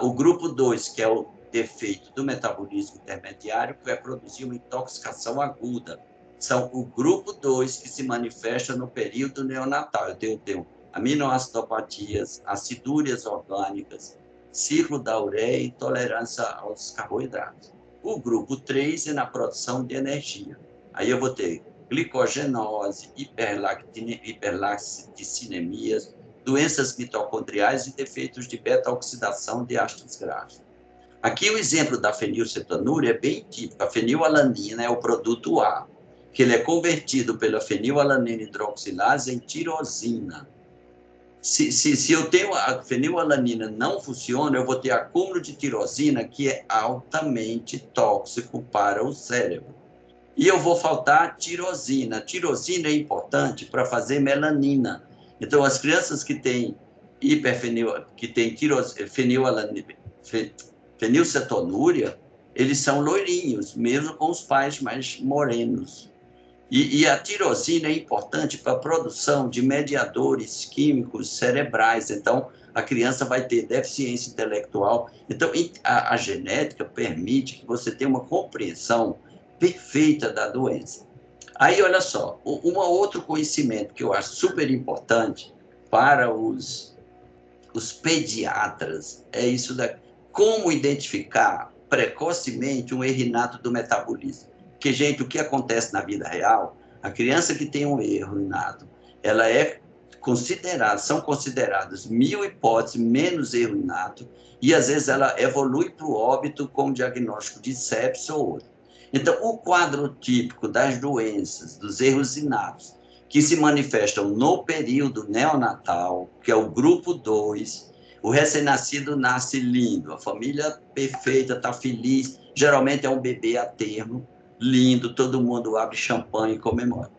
O grupo 2, que é o defeito do metabolismo intermediário, que vai produzir uma intoxicação aguda. São o grupo 2 que se manifesta no período neonatal. Eu tenho aminoacidopatias, acidúrias orgânicas, ciclo da ureia e intolerância aos carboidratos. O grupo 3 é na produção de energia. Aí eu vou ter glicogenose, hiperlactinemias, doenças mitocondriais e defeitos de beta-oxidação de ácidos graxos. Aqui o exemplo da fenilcetonúria é bem típico. A fenilalanina é o produto A, que ele é convertido pela fenilalanina hidroxilase em tirosina. Se eu tenho a fenilalanina não funciona, eu vou ter acúmulo de tirosina, que é altamente tóxico para o cérebro. E eu vou faltar tirosina. Tirosina é importante para fazer melanina. Então, as crianças que têm fenilcetonúria, eles são loirinhos, mesmo com os pais mais morenos. E a tirosina é importante para a produção de mediadores químicos cerebrais. Então, a criança vai ter deficiência intelectual. Então, a genética permite que você tenha uma compreensão perfeita da doença. Aí, olha só, um outro conhecimento que eu acho super importante para os pediatras é isso daqui. Como identificar precocemente um erro inato do metabolismo? Porque, gente, o que acontece na vida real, a criança que tem um erro inato, ela são consideradas 1000 hipóteses menos erro inato, e às vezes ela evolui para o óbito com diagnóstico de sepsis ou outro. Então, o quadro típico das doenças, dos erros inatos, que se manifestam no período neonatal, que é o grupo 2, o recém-nascido nasce lindo, a família perfeita, está feliz, geralmente é um bebê a termo, lindo, todo mundo abre champanhe e comemora.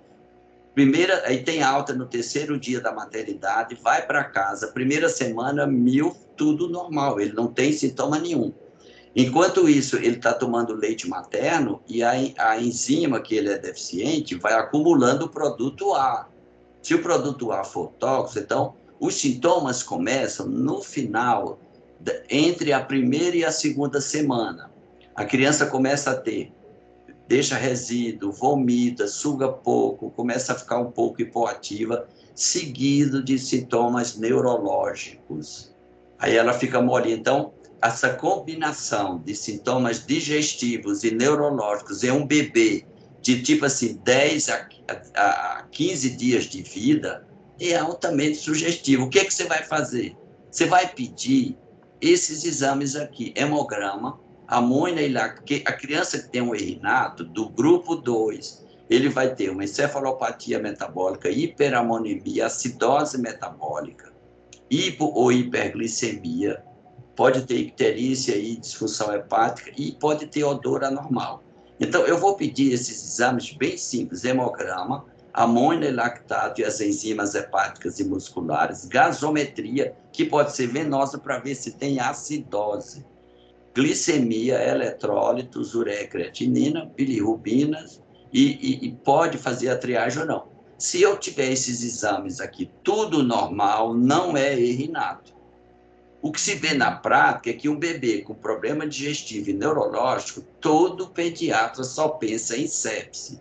Aí tem alta no 3º dia da maternidade, vai para casa, primeira semana, 1000, tudo normal, ele não tem sintoma nenhum. Enquanto isso, ele está tomando leite materno e a enzima que ele é deficiente vai acumulando o produto A. Se o produto A for tóxico, então os sintomas começam no final, entre a primeira e a segunda semana. A criança começa a ter, deixa resíduo, vomita, suga pouco, começa a ficar um pouco hipoativa, seguido de sintomas neurológicos. Aí ela fica molinha. Então, essa combinação de sintomas digestivos e neurológicos em um bebê de tipo assim, 10 a 15 dias de vida é altamente sugestivo. O que é que você vai fazer? Você vai pedir esses exames aqui, hemograma, amônia e porque a criança que tem um erinato do grupo 2, ele vai ter uma encefalopatia metabólica, hiperamonemia, acidose metabólica, hipo ou hiperglicemia, pode ter icterícia e disfunção hepática e pode ter odor anormal. Então, eu vou pedir esses exames bem simples, hemograma, amônia e lactato e as enzimas hepáticas e musculares, gasometria, que pode ser venosa para ver se tem acidose, glicemia, eletrólitos, ureia, creatinina, bilirrubinas, e pode fazer a triagem ou não. Se eu tiver esses exames aqui, tudo normal, não é erinato. O que se vê na prática é que um bebê com problema digestivo e neurológico, todo pediatra só pensa em sepse.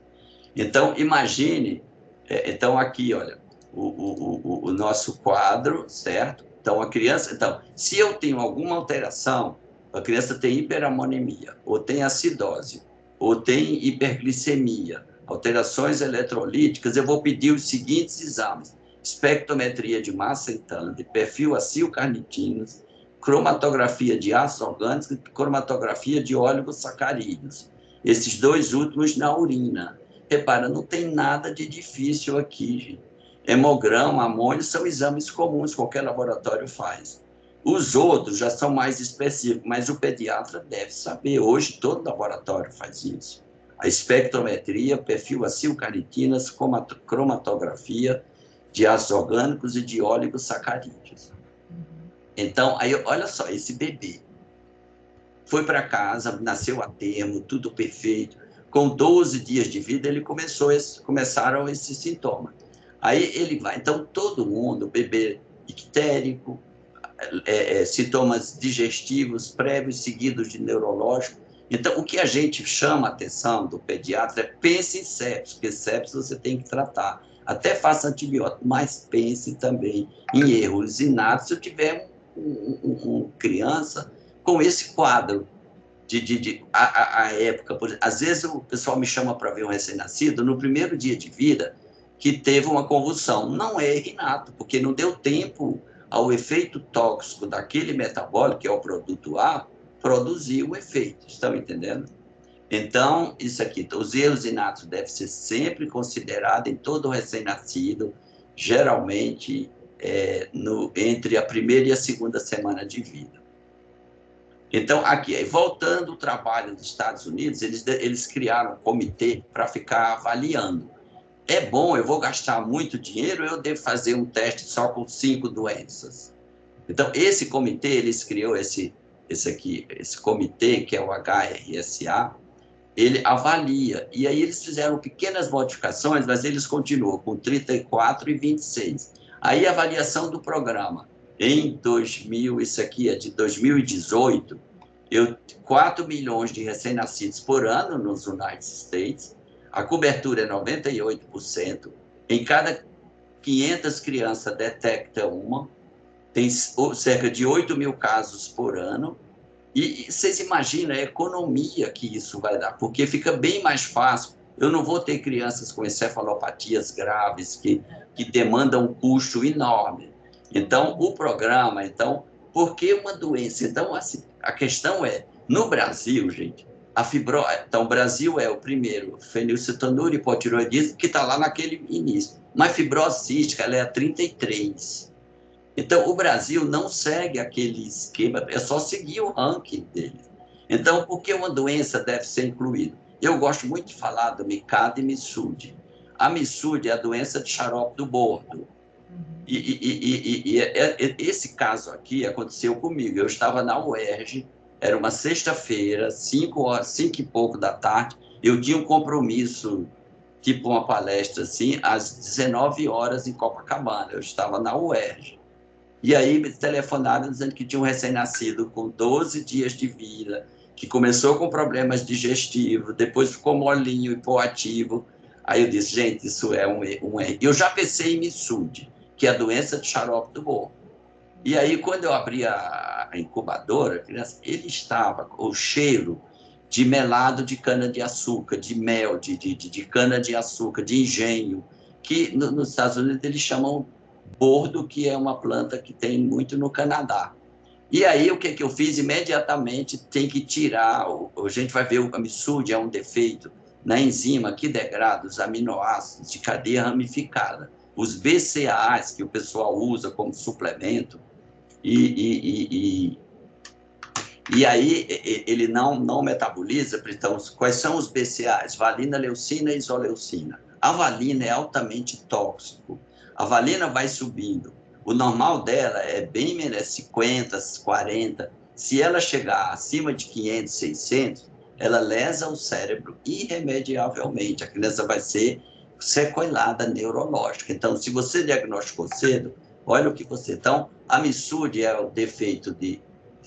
Então, imagine, então aqui, olha, o nosso quadro, certo? Então, a criança, então, se eu tenho alguma alteração, a criança tem hiperamonemia, ou tem acidose, ou tem hiperglicemia, alterações eletrolíticas, eu vou pedir os seguintes exames: espectrometria de massa entante, perfil acilcarnitinos, cromatografia de ácidos orgânicos e cromatografia de oligosacarídeos. Esses dois últimos na urina. Repara, não tem nada de difícil aqui, gente. Hemograma, amônio são exames comuns, qualquer laboratório faz. Os outros já são mais específicos, mas o pediatra deve saber. Hoje, todo laboratório faz isso. A espectrometria, perfil acilcarnitinas, cromatografia de ácidos orgânicos e de oligosacarídeos. Então, aí, olha só, esse bebê foi para casa, nasceu a termo, tudo perfeito. Com 12 dias de vida, começaram esses sintomas. Aí ele vai, então todo mundo, bebê ictérico, sintomas digestivos prévios, seguidos de neurológico. Então, o que a gente chama a atenção do pediatra é pense em sepsis, porque sepsis você tem que tratar. Até faça antibiótico, mas pense também em erros inatos se eu tiver uma criança com esse quadro. A época, por exemplo, às vezes o pessoal me chama para ver um recém-nascido no primeiro dia de vida que teve uma convulsão. Não é erinato, porque não deu tempo ao efeito tóxico daquele metabólico, que é o produto A, produzir o efeito. Estão entendendo? Então, isso aqui, os erros inatos devem ser sempre considerados em todo recém-nascido, geralmente entre a primeira e a segunda semana de vida. Então, aqui, voltando ao trabalho dos Estados Unidos, eles criaram um comitê para ficar avaliando. É bom, eu vou gastar muito dinheiro, eu devo fazer um teste só com 5 doenças. Então, esse comitê, eles criou esse comitê, que é o HRSA, ele avalia, e aí eles fizeram pequenas modificações, mas eles continuam com 34 e 26. Aí a avaliação do programa. Em 2000, isso aqui é de 2018, 4 milhões de recém-nascidos por ano nos United States, a cobertura é 98%, em cada 500 crianças detecta uma, tem cerca de 8 mil casos por ano, e vocês imaginam a economia que isso vai dar, porque fica bem mais fácil. Eu não vou ter crianças com encefalopatias graves que demandam um custo enorme. Então, o programa, por que uma doença? Então, assim, a questão é, no Brasil, gente, então, o Brasil é o primeiro, fenilcetonúria, hipotiroidismo, que está lá naquele início. Mas fibrose cística, ela é a 33. Então, o Brasil não segue aquele esquema, é só seguir o ranking dele. Então, por que uma doença deve ser incluída? Eu gosto muito de falar do MICAD e MISUD. A MISUD é a doença de xarope do bordo. E esse caso aqui aconteceu comigo. Eu estava na UERJ, Era uma sexta-feira, 5 e pouco da tarde. Eu tinha um compromisso, tipo uma palestra, assim, às 19 horas em Copacabana. Eu estava na UERJ. E aí me telefonaram dizendo que tinha um recém-nascido com 12 dias de vida, que começou com problemas digestivos, depois ficou molinho, hipoativo. Aí eu disse, gente, isso é um erro. Eu já pensei em MISUD, que é a doença de xarope do bolo. E aí, quando eu abri a incubadora, ele estava com o cheiro de melado de cana-de-açúcar, de mel, de cana-de-açúcar, de engenho, que nos Estados Unidos eles chamam bordo, que é uma planta que tem muito no Canadá. E aí, o que eu fiz? Imediatamente tem que tirar, a gente vai ver, o MISUD é um defeito na enzima que degrada os aminoácidos de cadeia ramificada. Os BCAAs, que o pessoal usa como suplemento, e aí ele não metaboliza. Então, quais são os BCAAs? Valina, leucina e isoleucina. A valina é altamente tóxico. A valina vai subindo. O normal dela é bem menos, 50, 40. Se ela chegar acima de 500, 600, ela lesa o cérebro irremediavelmente. A criança vai ser sequelada neurológica. Então, se você diagnosticou cedo, olha o que você... Então, a MISUD é o defeito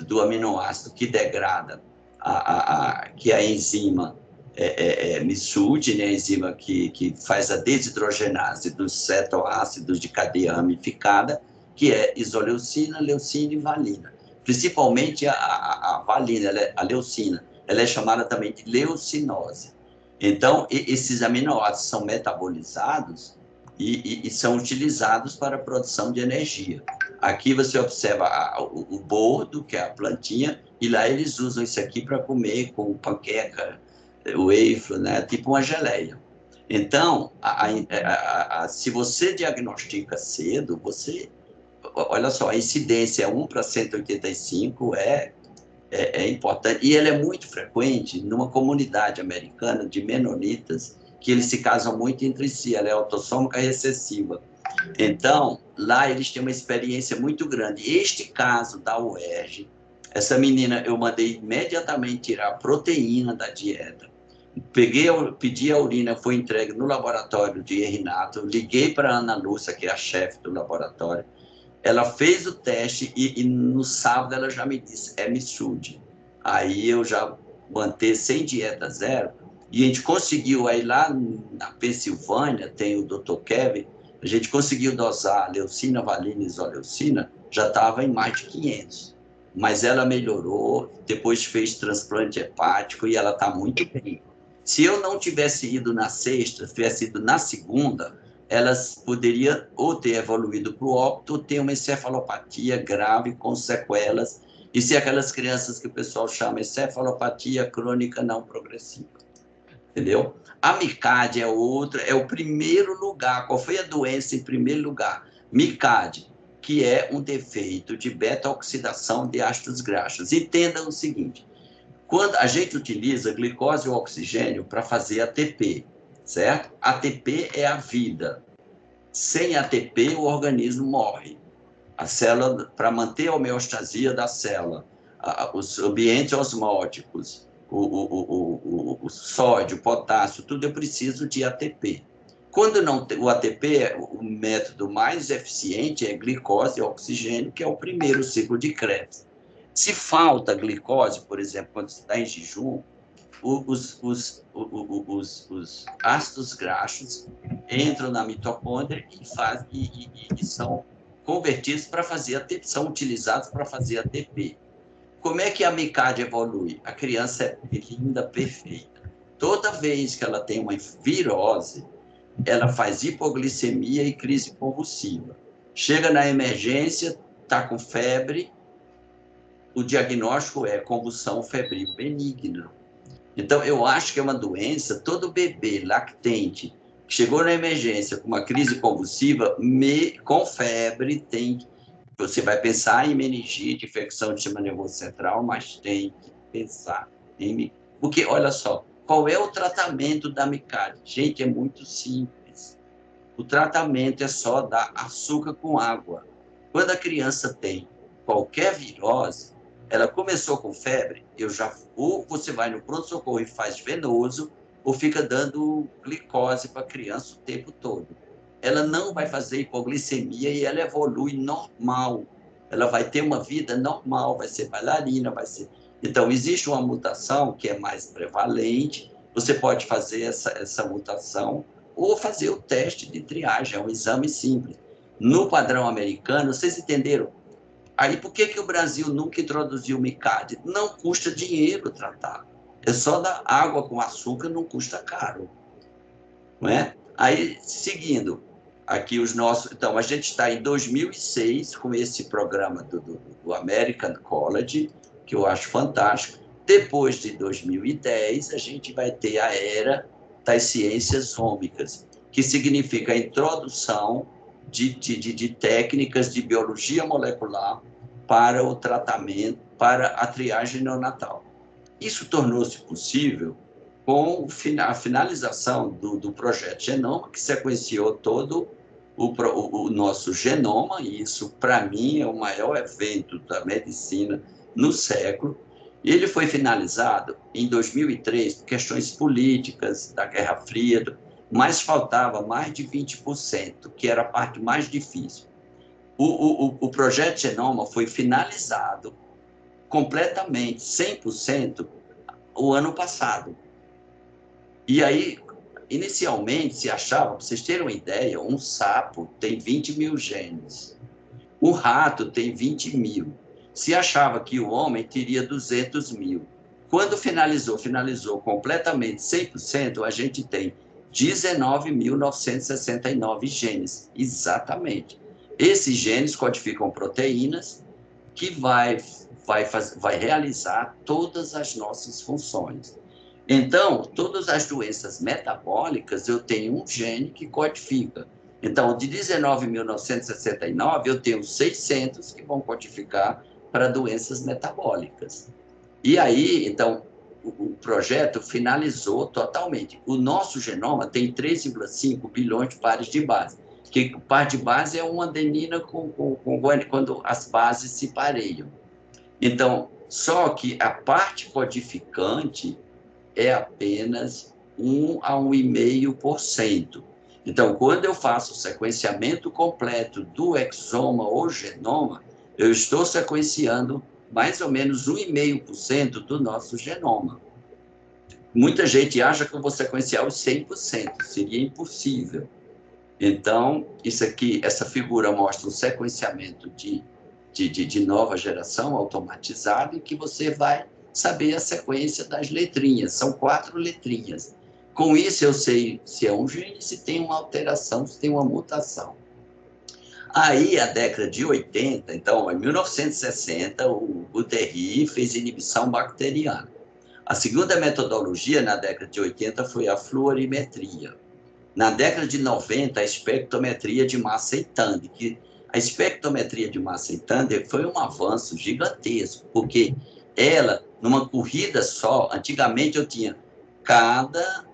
do aminoácido que degrada, que é a enzima MISUD, né, a enzima que faz a desidrogenase dos cetoácidos de cadeia ramificada, que é isoleucina, leucina e valina. Principalmente a valina, a leucina, ela é chamada também de leucinose. Então, esses aminoácidos são metabolizados e são utilizados para a produção de energia. Aqui você observa o bordo, que é a plantinha, e lá eles usam isso aqui para comer com panqueca, waffle, né? Tipo uma geleia. Então, se você diagnostica cedo, olha só, a incidência é 1 para 185, é importante, e ela é muito frequente numa comunidade americana de menonitas, que eles se casam muito entre si, ela é autossômica recessiva. Então, lá eles têm uma experiência muito grande. Este caso da UERJ, essa menina, eu mandei imediatamente tirar a proteína da dieta. Pedi a urina, foi entregue no laboratório de Renato, liguei para a Ana Lúcia, que é a chefe do laboratório. Ela fez o teste e no sábado ela já me disse, é MISUD. Aí eu já manter sem dieta zero, e a gente conseguiu, aí lá na Pensilvânia, tem o Dr. Kevin, a gente conseguiu dosar leucina, valina e isoleucina, já estava em mais de 500. Mas ela melhorou, depois fez transplante hepático e ela está muito bem. Se eu não tivesse ido na sexta, tivesse ido na segunda, elas poderiam ou ter evoluído para o óbito ou ter uma encefalopatia grave com sequelas, e se aquelas crianças que o pessoal chama encefalopatia crônica não progressiva. Entendeu? A MICAD é outra, é o primeiro lugar. Qual foi a doença em primeiro lugar? MICAD, que é um defeito de beta-oxidação de ácidos graxos. Entenda o seguinte, quando a gente utiliza glicose ou oxigênio para fazer ATP, certo? ATP é a vida. Sem ATP, o organismo morre. A célula, para manter a homeostasia da célula, os ambientes osmóticos, o sódio, o potássio, tudo eu preciso de ATP. Quando não tem o ATP, o método mais eficiente é glicose e oxigênio, que é o primeiro ciclo de Krebs. Se falta glicose, por exemplo, quando você está em jejum, os ácidos graxos entram na mitocôndria e são convertidos para fazer ATP, são utilizados para fazer ATP. Como é que a MICAD evolui? A criança é linda, perfeita. Toda vez que ela tem uma virose, ela faz hipoglicemia e crise convulsiva. Chega na emergência, está com febre, o diagnóstico é convulsão febril benigna. Então, eu acho que é uma doença, todo bebê lactente que chegou na emergência com uma crise convulsiva, com febre, você vai pensar em meningite, infecção do sistema nervoso central, mas tem que pensar em... Porque, olha só, qual é o tratamento da MICAD? Gente, é muito simples. O tratamento é só dar açúcar com água. Quando a criança tem qualquer virose, ela começou com febre, ou você vai no pronto-socorro e faz venoso, ou fica dando glicose para a criança o tempo todo. Ela não vai fazer hipoglicemia e ela evolui normal. Ela vai ter uma vida normal, vai ser bailarina, vai ser... Então, existe uma mutação que é mais prevalente, você pode fazer essa mutação ou fazer o teste de triagem, é um exame simples. No padrão americano, vocês entenderam? Aí, por que o Brasil nunca introduziu o MICAD? Não custa dinheiro tratar. É só dar água com açúcar, não custa caro. Não é? Aí, seguindo, aqui os nossos... Então, a gente está em 2006 com esse programa do American College, que eu acho fantástico. Depois de 2010, a gente vai ter a era das ciências ômicas, que significa a introdução de técnicas de biologia molecular para o tratamento, para a triagem neonatal. Isso tornou-se possível com a finalização do projeto Genoma, que sequenciou todo o nosso genoma, e isso, para mim, é o maior evento da medicina no século. Ele foi finalizado em 2003 por questões políticas da Guerra Fria, mas faltava mais de 20%, que era a parte mais difícil. O projeto Genoma foi finalizado completamente, 100%, o ano passado. E aí, inicialmente, se achava, para vocês terem uma ideia, um sapo tem 20 mil genes, um rato tem 20 mil. Se achava que o homem teria 200 mil. Quando finalizou completamente 100%, a gente tem 19.969 genes, exatamente. Esses genes codificam proteínas que vai realizar todas as nossas funções. Então, todas as doenças metabólicas, eu tenho um gene que codifica. Então, de 19.969, eu tenho 600 que vão codificar para doenças metabólicas. E aí, então, o projeto finalizou totalmente. O nosso genoma tem 3,5 bilhões de pares de base. Que o par de base é uma adenina quando as bases se pareiam. Então, só que a parte codificante é apenas 1 a 1,5%. Então, quando eu faço o sequenciamento completo do exoma ou genoma, eu estou sequenciando mais ou menos 1,5% do nosso genoma. Muita gente acha que eu vou sequenciar os 100%, seria impossível. Então, isso aqui, essa figura mostra um sequenciamento de nova geração automatizado, em que você vai saber a sequência das letrinhas, são 4 letrinhas. Com isso, eu sei se é um gene, se tem uma alteração, se tem uma mutação. Aí, a década de 80, então, em 1960, o Guterres fez inibição bacteriana. A segunda metodologia, na década de 80, foi a fluorimetria. Na década de 90, a espectrometria de massa e Tander, que a espectrometria de massa e Tander foi um avanço gigantesco, porque ela, numa corrida só, antigamente eu tinha cada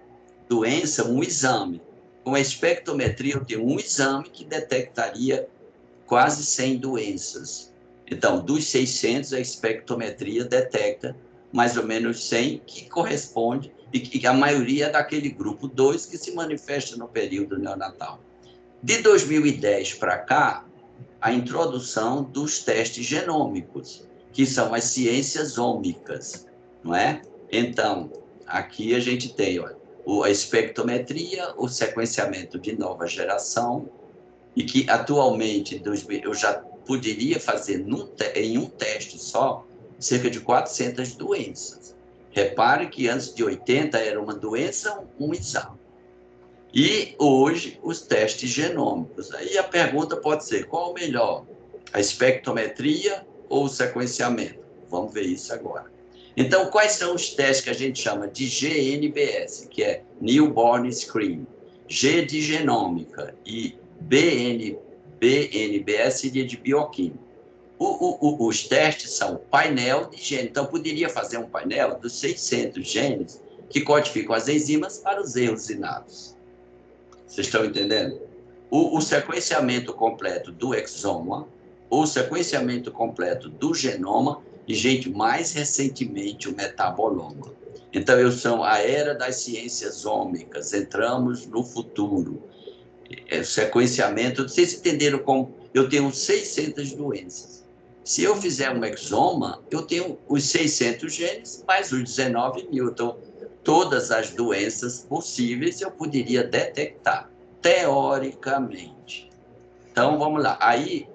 doença um exame. Com a espectrometria eu tenho um exame que detectaria quase 100 doenças. Então, dos 600, a espectrometria detecta mais ou menos 100, que corresponde, e que a maioria é daquele grupo 2 que se manifesta no período neonatal. De 2010 para cá, a introdução dos testes genômicos, que são as ciências ômicas, não é? Então, aqui a gente tem a espectrometria, o sequenciamento de nova geração, e que atualmente eu já poderia fazer em um teste só cerca de 400 doenças. Repare que antes de 80 era uma doença, um exame. E hoje os testes genômicos. Aí a pergunta pode ser, qual o melhor? A espectrometria ou o sequenciamento? Vamos ver isso agora. Então, quais são os testes que a gente chama de GNBS, que é Newborn Screen, G de genômica e BNBS seria de bioquímica. Os testes são painel de genes. Então, poderia fazer um painel dos 600 genes que codificam as enzimas para os erros inatos. Vocês estão entendendo? O sequenciamento completo do exoma, o sequenciamento completo do genoma e, gente, mais recentemente, o metaboloma. Então, eu sou a era das ciências ômicas, entramos no futuro. Sequenciamento, vocês entenderam como eu tenho 600 doenças. Se eu fizer um exoma, eu tenho os 600 genes, mais os 19 mil. Então, todas as doenças possíveis eu poderia detectar, teoricamente. Então, vamos lá. Aí,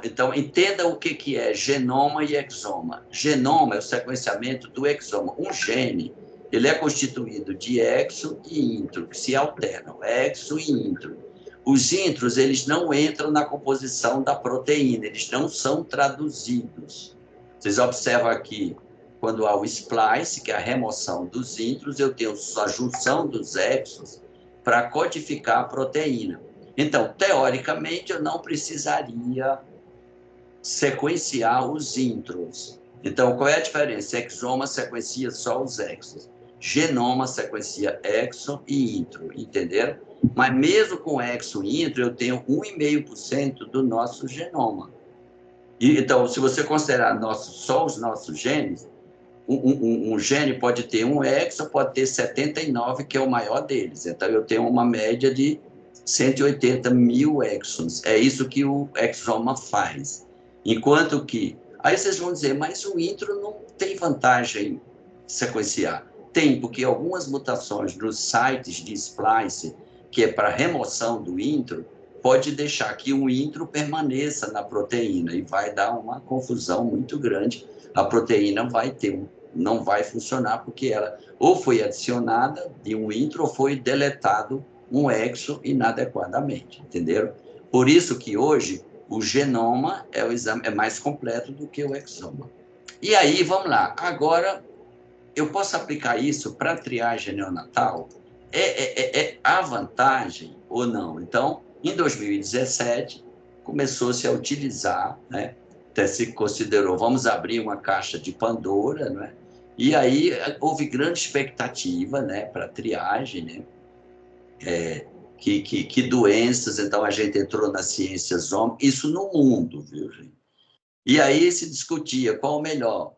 então, entenda o que é genoma e exoma. Genoma é o sequenciamento do exoma. Um gene, ele é constituído de exo e intro, que se alternam, exo e intro. Os intros, eles não entram na composição da proteína, eles não são traduzidos. Vocês observam aqui, quando há o splice, que é a remoção dos intros, eu tenho a junção dos exos para codificar a proteína. Então, teoricamente, eu não precisaria sequenciar os intros. Então, qual é a diferença? Exoma sequencia só os exos. Genoma sequencia exo e intro, entenderam? Mas mesmo com exo e intro, eu tenho 1,5% do nosso genoma. Então, se você considerar só os nossos genes, um gene pode ter um exo, pode ter 79, que é o maior deles. Então, eu tenho uma média de 180 mil exons. É isso que o exoma faz. Enquanto que... Aí vocês vão dizer, mas o intro não tem vantagem sequenciar. Tem, porque algumas mutações nos sites de splice, que é para remoção do intro, pode deixar que o intro permaneça na proteína e vai dar uma confusão muito grande. A proteína não vai funcionar porque ela ou foi adicionada de um intro ou foi deletado um exo inadequadamente, entenderam? Por isso que hoje o genoma é o exame mais completo do que o exoma. E aí, vamos lá, agora eu posso aplicar isso para a triagem neonatal? A vantagem ou não? Então, em 2017, começou-se a utilizar, né? Até se considerou, vamos abrir uma caixa de Pandora, né? E aí houve grande expectativa, né, para a triagem, né? Que doenças, então a gente entrou nas ciências ômicas, isso no mundo, viu, gente? E aí se discutia qual o melhor,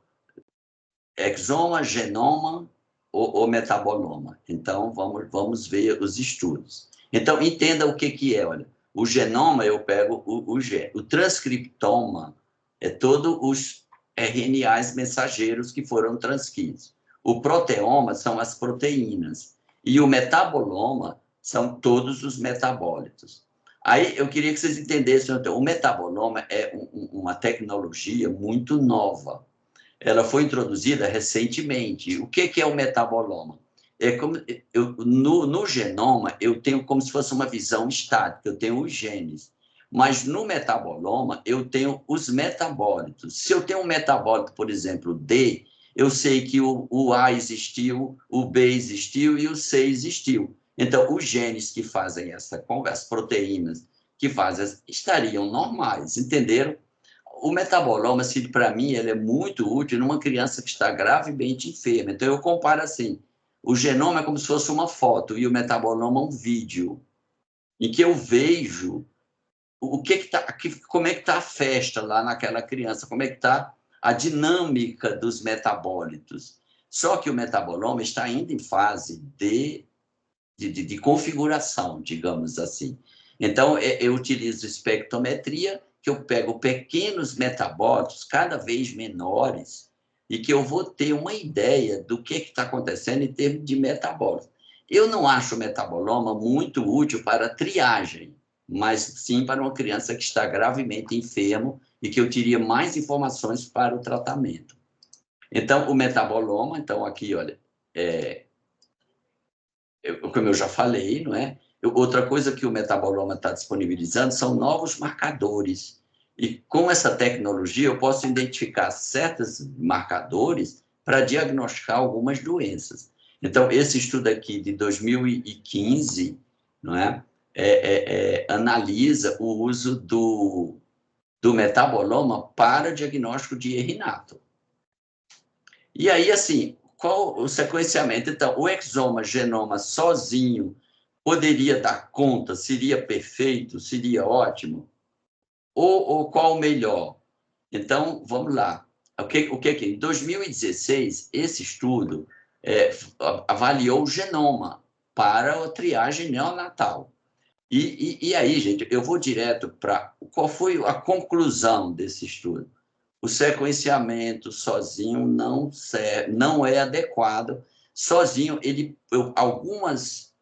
exoma, genoma ou metaboloma. Então, vamos ver os estudos. Então, entenda o que é, olha, o genoma eu pego o transcriptoma é todos os RNAs mensageiros que foram transcritos. O proteoma são as proteínas e o metaboloma são todos os metabólitos. Aí eu queria que vocês entendessem, então, o metaboloma é uma tecnologia muito nova. Ela foi introduzida recentemente. O que é o metaboloma? No genoma, eu tenho como se fosse uma visão estática, eu tenho os genes. Mas no metaboloma, eu tenho os metabólitos. Se eu tenho um metabólito, por exemplo, D, eu sei que o A existiu, o B existiu e o C existiu. Então, os genes que fazem as proteínas que fazem, estariam normais, entenderam? O metaboloma, para mim, ele é muito útil numa criança que está gravemente enferma. Então, eu comparo assim, o genoma é como se fosse uma foto e o metaboloma um vídeo, em que eu vejo como é que está a festa lá naquela criança, como é que está a dinâmica dos metabólitos. Só que o metaboloma está ainda em fase de configuração, digamos assim. Então, eu utilizo espectrometria, que eu pego pequenos metabólitos, cada vez menores, e que eu vou ter uma ideia do que está acontecendo em termos de metabólitos. Eu não acho o metaboloma muito útil para triagem, mas sim para uma criança que está gravemente enfermo e que eu teria mais informações para o tratamento. Então, o metaboloma, então aqui, olha, como eu já falei, não é? Outra coisa que o metaboloma está disponibilizando são novos marcadores. E com essa tecnologia eu posso identificar certos marcadores para diagnosticar algumas doenças. Então, esse estudo aqui de 2015, não é? Analisa o uso do metaboloma para diagnóstico de erinato. E aí, assim, qual o sequenciamento? Então, o exoma, genoma sozinho poderia dar conta? Seria perfeito? Seria ótimo? Ou qual o melhor? Então, vamos lá. o que é? Em 2016, esse estudo avaliou o genoma para a triagem neonatal. E aí, gente, eu vou direto para qual foi a conclusão desse estudo. O sequenciamento sozinho não é adequado. Sozinho, algumas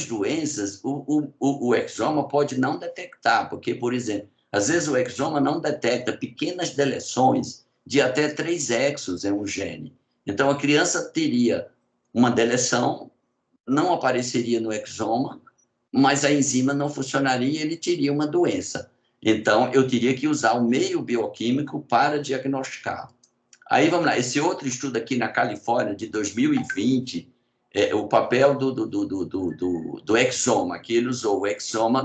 doenças, o exoma pode não detectar, porque, por exemplo, às vezes o exoma não detecta pequenas deleções de até 3 exons em um gene. Então, a criança teria uma deleção, não apareceria no exoma, mas a enzima não funcionaria e ele teria uma doença. Então, eu teria que usar o meio bioquímico para diagnosticar. Aí, vamos lá, esse outro estudo aqui na Califórnia, de 2020, o papel do exoma, que ele usou o exoma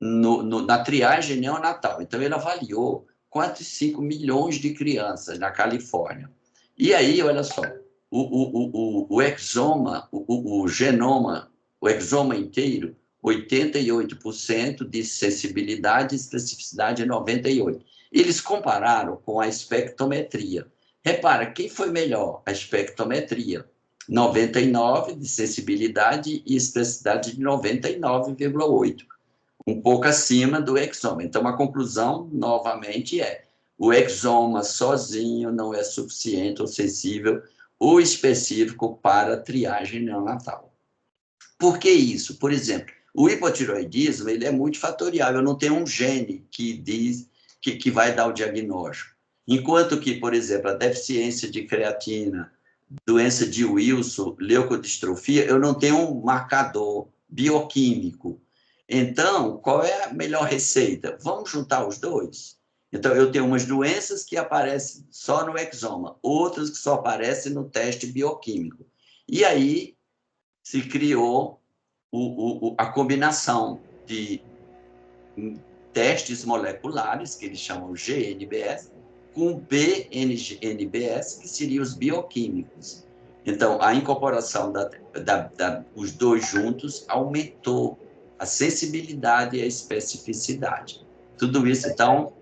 na triagem neonatal. Então, ele avaliou 4,5 milhões de crianças na Califórnia. E aí, olha só, o exoma, o genoma, o exoma inteiro, 88% de sensibilidade e especificidade 98%. Eles compararam com a espectrometria. Repara, quem foi melhor? A espectrometria. 99% de sensibilidade e especificidade de 99,8%. Um pouco acima do exoma. Então, a conclusão, novamente, o exoma sozinho não é suficiente ou sensível ou específico para a triagem neonatal. Por que isso? Por exemplo, o hipotireoidismo ele é multifatorial. Eu não tenho um gene que diz que vai dar o diagnóstico. Enquanto que, por exemplo, a deficiência de creatina, doença de Wilson, leucodistrofia, eu não tenho um marcador bioquímico. Então, qual é a melhor receita? Vamos juntar os dois. Então, eu tenho umas doenças que aparecem só no exoma, outras que só aparecem no teste bioquímico. E aí se criou a combinação de testes moleculares, que eles chamam GNBS, com BNBS, que seriam os bioquímicos. Então, a incorporação os dois juntos aumentou a sensibilidade e a especificidade. Tudo isso, então,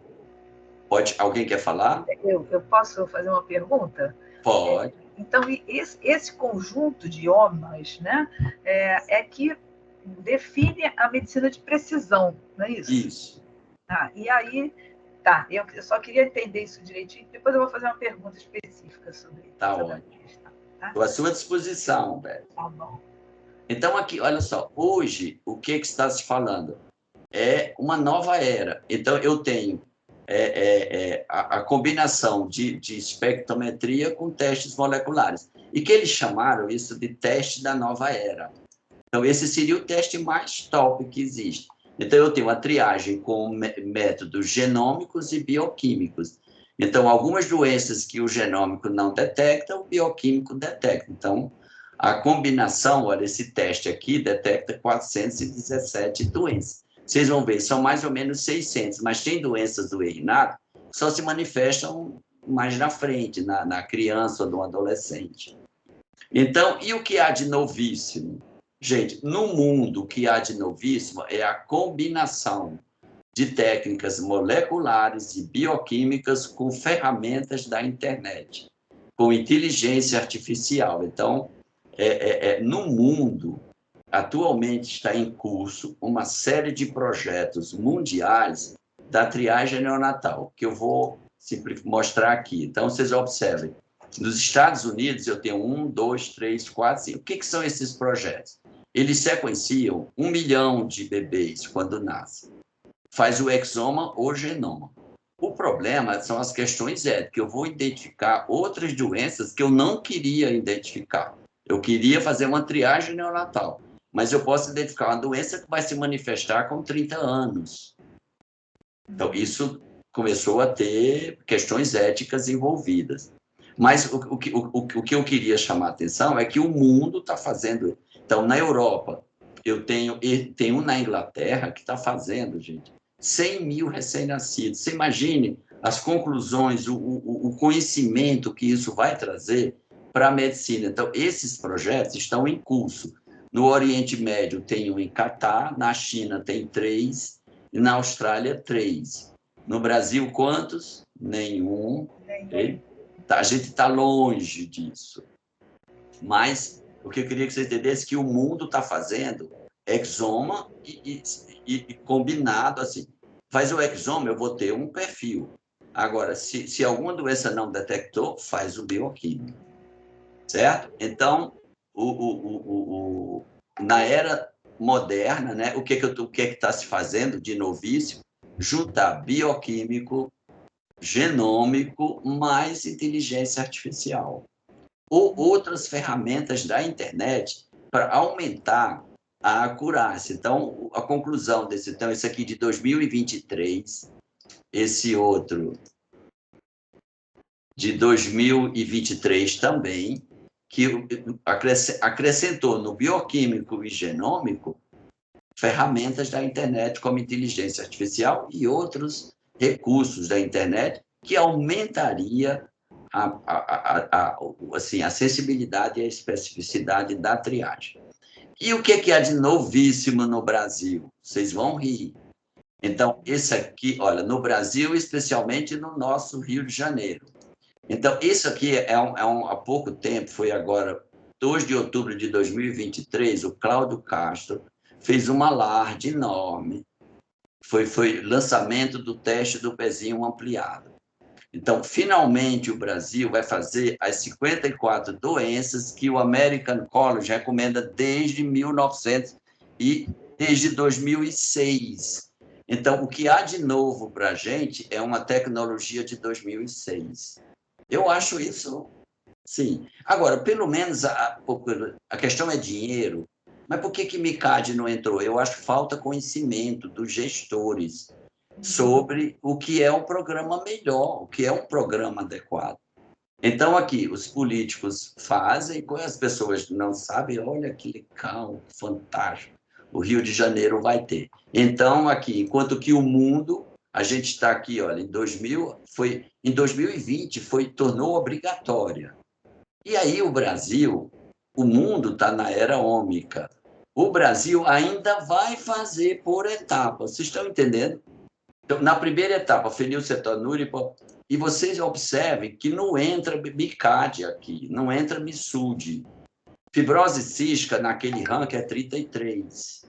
alguém quer falar? Eu posso fazer uma pergunta? Pode. Então, esse conjunto de idiomas, né, é que define a medicina de precisão, não é isso? Isso. E aí, eu só queria entender isso direitinho, depois eu vou fazer uma pergunta específica sobre isso. Tá ótimo. Estou à sua disposição, Beto. Tá bom. Então, aqui, olha só, hoje, o que está se falando? É uma nova era. Então, eu tenho a combinação de espectrometria com testes moleculares. E que eles chamaram isso de teste da nova era. Então, esse seria o teste mais top que existe. Então, eu tenho a triagem com métodos genômicos e bioquímicos. Então, algumas doenças que o genômico não detecta, o bioquímico detecta. Então, a combinação, olha, esse teste aqui detecta 417 doenças. Vocês vão ver, são mais ou menos 600, mas tem doenças do erinato que só se manifestam mais na frente, na criança ou no adolescente. Então, e o que há de novíssimo? Gente, no mundo, o que há de novíssimo é a combinação de técnicas moleculares e bioquímicas com ferramentas da internet, com inteligência artificial. Então, no mundo, atualmente está em curso uma série de projetos mundiais da triagem neonatal, que eu vou mostrar aqui. Então, vocês observem. Nos Estados Unidos, eu tenho 1, 2, 3, 4, 5. O que são esses projetos? Eles sequenciam 1 milhão de bebês quando nascem. Faz o exoma ou genoma. O problema são as questões éticas. Eu vou identificar outras doenças que eu não queria identificar. Eu queria fazer uma triagem neonatal, mas eu posso identificar uma doença que vai se manifestar com 30 anos. Então, isso começou a ter questões éticas envolvidas. Mas o que eu queria chamar a atenção é que o mundo está fazendo. Então, na Europa, eu tenho na Inglaterra que está fazendo, gente, 100 mil recém-nascidos. Você imagine as conclusões, o conhecimento que isso vai trazer para a medicina. Então, esses projetos estão em curso. No Oriente Médio tem um em Catar, na China tem 3, e na Austrália 3. No Brasil, quantos? Nenhum. Okay? A gente está longe disso. Mas o que eu queria que você entendesse é que o mundo está fazendo exoma e combinado assim. Faz o exoma, eu vou ter um perfil. Agora, se alguma doença não detectou, faz o bioquímico. Certo? Então, na era moderna, né, o que está se fazendo de novíssimo? Juntar bioquímico, genômico, mais inteligência artificial. Ou outras ferramentas da internet para aumentar a acurácia. Então, a conclusão desse... Então, esse aqui de 2023, esse outro de 2023 também, que acrescentou no bioquímico e genômico ferramentas da internet, como inteligência artificial e outros recursos da internet, que aumentaria assim, a sensibilidade e a especificidade da triagem. E o que há de novíssimo no Brasil? Vocês vão rir. Então, esse aqui, olha, no Brasil, especialmente no nosso Rio de Janeiro. Então, isso aqui há pouco tempo, foi agora, 2 de outubro de 2023, o Cláudio Castro fez um alarde enorme. Foi lançamento do teste do pezinho ampliado. Então, finalmente, o Brasil vai fazer as 54 doenças que o American College recomenda desde 2006. Então, o que há de novo para a gente é uma tecnologia de 2006. Eu acho isso, sim. Agora, pelo menos, a questão é dinheiro. Mas por que MICAD não entrou? Eu acho que falta conhecimento dos gestores sobre o que é um programa melhor, o que é um programa adequado. Então, aqui, os políticos fazem, quando as pessoas não sabem, olha que legal, fantástico, o Rio de Janeiro vai ter. Então, aqui, enquanto que o mundo, a gente está aqui, olha, em 2020, tornou obrigatória. E aí o Brasil, o mundo está na era ômica. O Brasil ainda vai fazer por etapas, vocês estão entendendo? Então, na primeira etapa, fenilcetonúria, e vocês observem que não entra MICAD aqui, não entra MISUD. Fibrose cística, naquele ranking, é 33.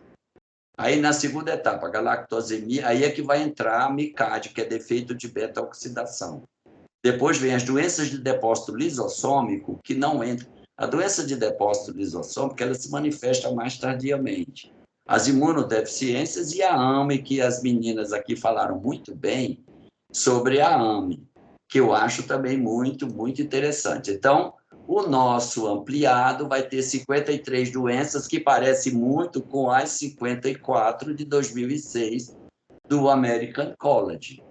Aí, na segunda etapa, galactosemia, aí é que vai entrar a MICAD, que é defeito de beta-oxidação. Depois vem as doenças de depósito lisossômico, que não entram. A doença de depósito lisossômico, ela se manifesta mais tardiamente. As imunodeficiências e a AME, que as meninas aqui falaram muito bem sobre a AME, que eu acho também muito, muito interessante. Então, o nosso ampliado vai ter 53 doenças, que parece muito com as 54 de 2006 do American College,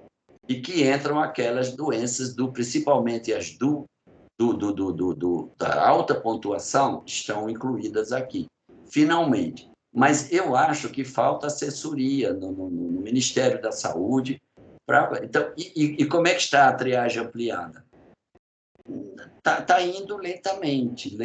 e que entram aquelas doenças, principalmente as da alta pontuação, estão incluídas aqui, finalmente. Mas eu acho que falta assessoria no Ministério da Saúde. Então, como é que está a triagem ampliada? Está indo lentamente,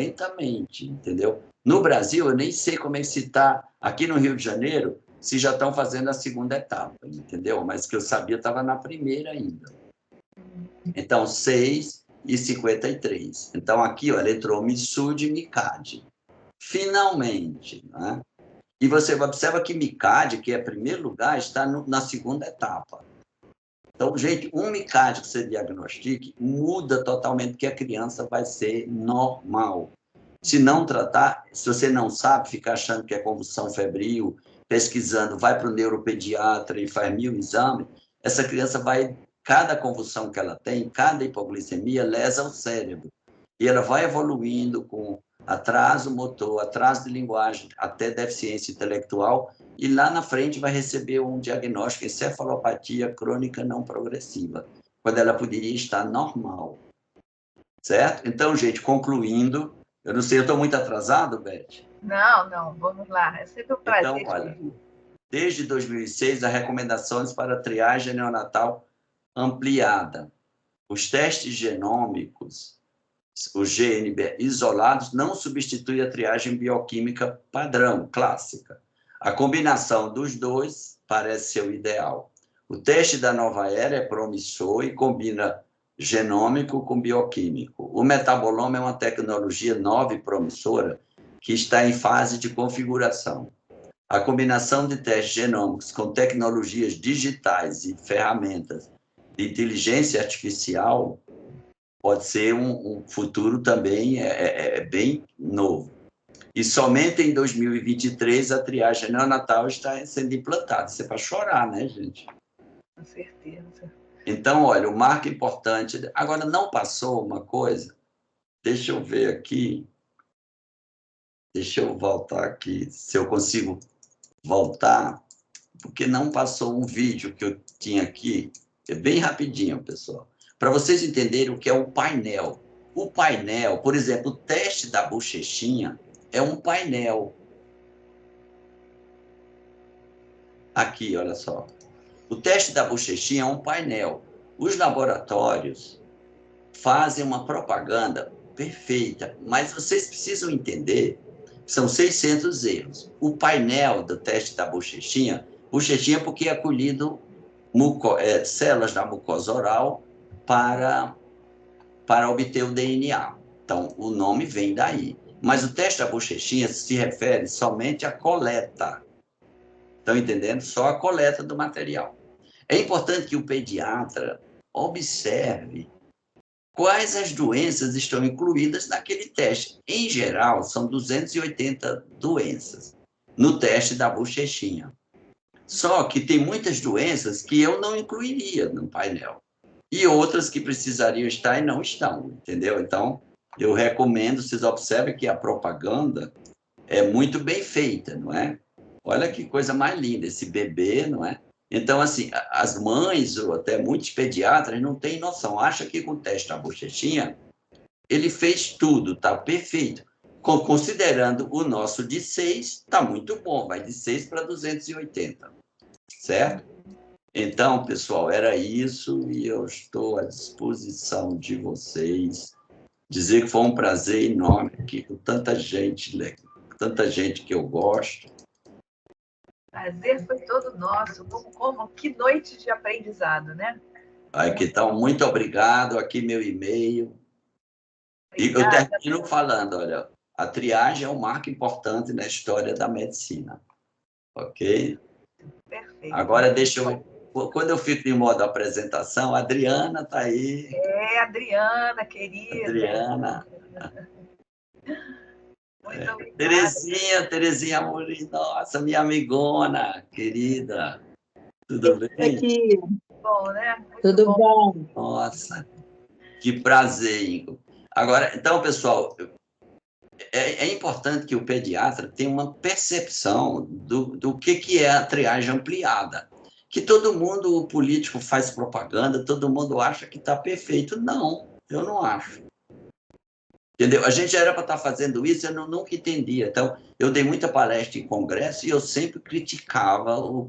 entendeu? No Brasil, eu nem sei como é que se está. Aqui no Rio de Janeiro, se já estão fazendo a segunda etapa, entendeu? Mas que eu sabia, estava na primeira ainda. Então, 6 e 53. Então, aqui, olha, entrou MISUD e MICAD. Finalmente, né? E você observa que MICAD, que é primeiro lugar, está na segunda etapa. Então, gente, um MICAD que você diagnostique muda totalmente, que a criança vai ser normal. Se não tratar, se você não sabe, fica achando que é convulsão febril, pesquisando, vai para o neuropediatra e faz 1000 exames, essa criança vai, cada convulsão que ela tem, cada hipoglicemia, lesa o cérebro. E ela vai evoluindo com atraso motor, atraso de linguagem, até deficiência intelectual, e lá na frente vai receber um diagnóstico de encefalopatia crônica não progressiva, quando ela poderia estar normal. Certo? Então, gente, concluindo, eu não sei, eu estou muito atrasado, Beth? Não, vamos lá. É sempre um prazer. Então, olha, desde 2006, as recomendações para triagem neonatal ampliada. Os testes genômicos, os GNB isolados, não substituem a triagem bioquímica padrão, clássica. A combinação dos dois parece ser o ideal. O teste da nova era é promissor e combina genômico com bioquímico. O metaboloma é uma tecnologia nova e promissora que está em fase de configuração. A combinação de testes genômicos com tecnologias digitais e ferramentas de inteligência artificial pode ser um futuro também bem novo. E somente em 2023 a triagem neonatal está sendo implantada. Isso é para chorar, né, gente? Com certeza. Então, olha, o marco importante... Agora, não passou uma coisa? Deixa eu ver aqui. Deixa eu voltar aqui, se eu consigo voltar, porque não passou um vídeo que eu tinha aqui. É bem rapidinho, pessoal. Para vocês entenderem o que é o painel. O painel, por exemplo, o teste da bochechinha é um painel. Aqui, olha só. O teste da bochechinha é um painel. Os laboratórios fazem uma propaganda perfeita, mas vocês precisam entender que são 600 erros. O painel do teste da bochechinha porque é acolhido células da mucosa oral para obter o DNA. Então, o nome vem daí. Mas o teste da bochechinha se refere somente à coleta. Estão entendendo? Só a coleta do material. É importante que o pediatra observe quais as doenças estão incluídas naquele teste. Em geral, são 280 doenças no teste da bochechinha. Só que tem muitas doenças que eu não incluiria no painel. E outras que precisariam estar e não estão, entendeu? Então, eu recomendo, vocês observem que a propaganda é muito bem feita, não é? Olha que coisa mais linda, esse bebê, não é? Então, assim, as mães, ou até muitos pediatras, não têm noção. Acha que com o teste da bochechinha, ele fez tudo, tá perfeito. Considerando o nosso de 6, tá muito bom, vai de 6 para 280, certo? Então, pessoal, era isso e eu estou à disposição de vocês. Dizer que foi um prazer enorme aqui com tanta gente que eu gosto. Prazer foi todo nosso. Que noite de aprendizado, né? Aqui, então, muito obrigado. Aqui meu e-mail. E eu termino falando, olha, a triagem é um marco importante na história da medicina. Ok? Perfeito. Agora, deixa eu... Quando eu fico em modo apresentação, a Adriana está aí. Adriana, querida. Adriana. Muito obrigada. Terezinha Amorim, nossa, minha amigona, querida. Tudo bem? Aqui. Bom, né? Muito Tudo bom? Nossa, que prazer, Ingo. Agora, então, pessoal, é importante que o pediatra tenha uma percepção do que é a triagem ampliada. Que todo mundo, o político, faz propaganda, todo mundo acha que está perfeito. Não, eu não acho. Entendeu? A gente era para estar fazendo isso, eu nunca entendia. Então, eu dei muita palestra em congresso e eu sempre criticava o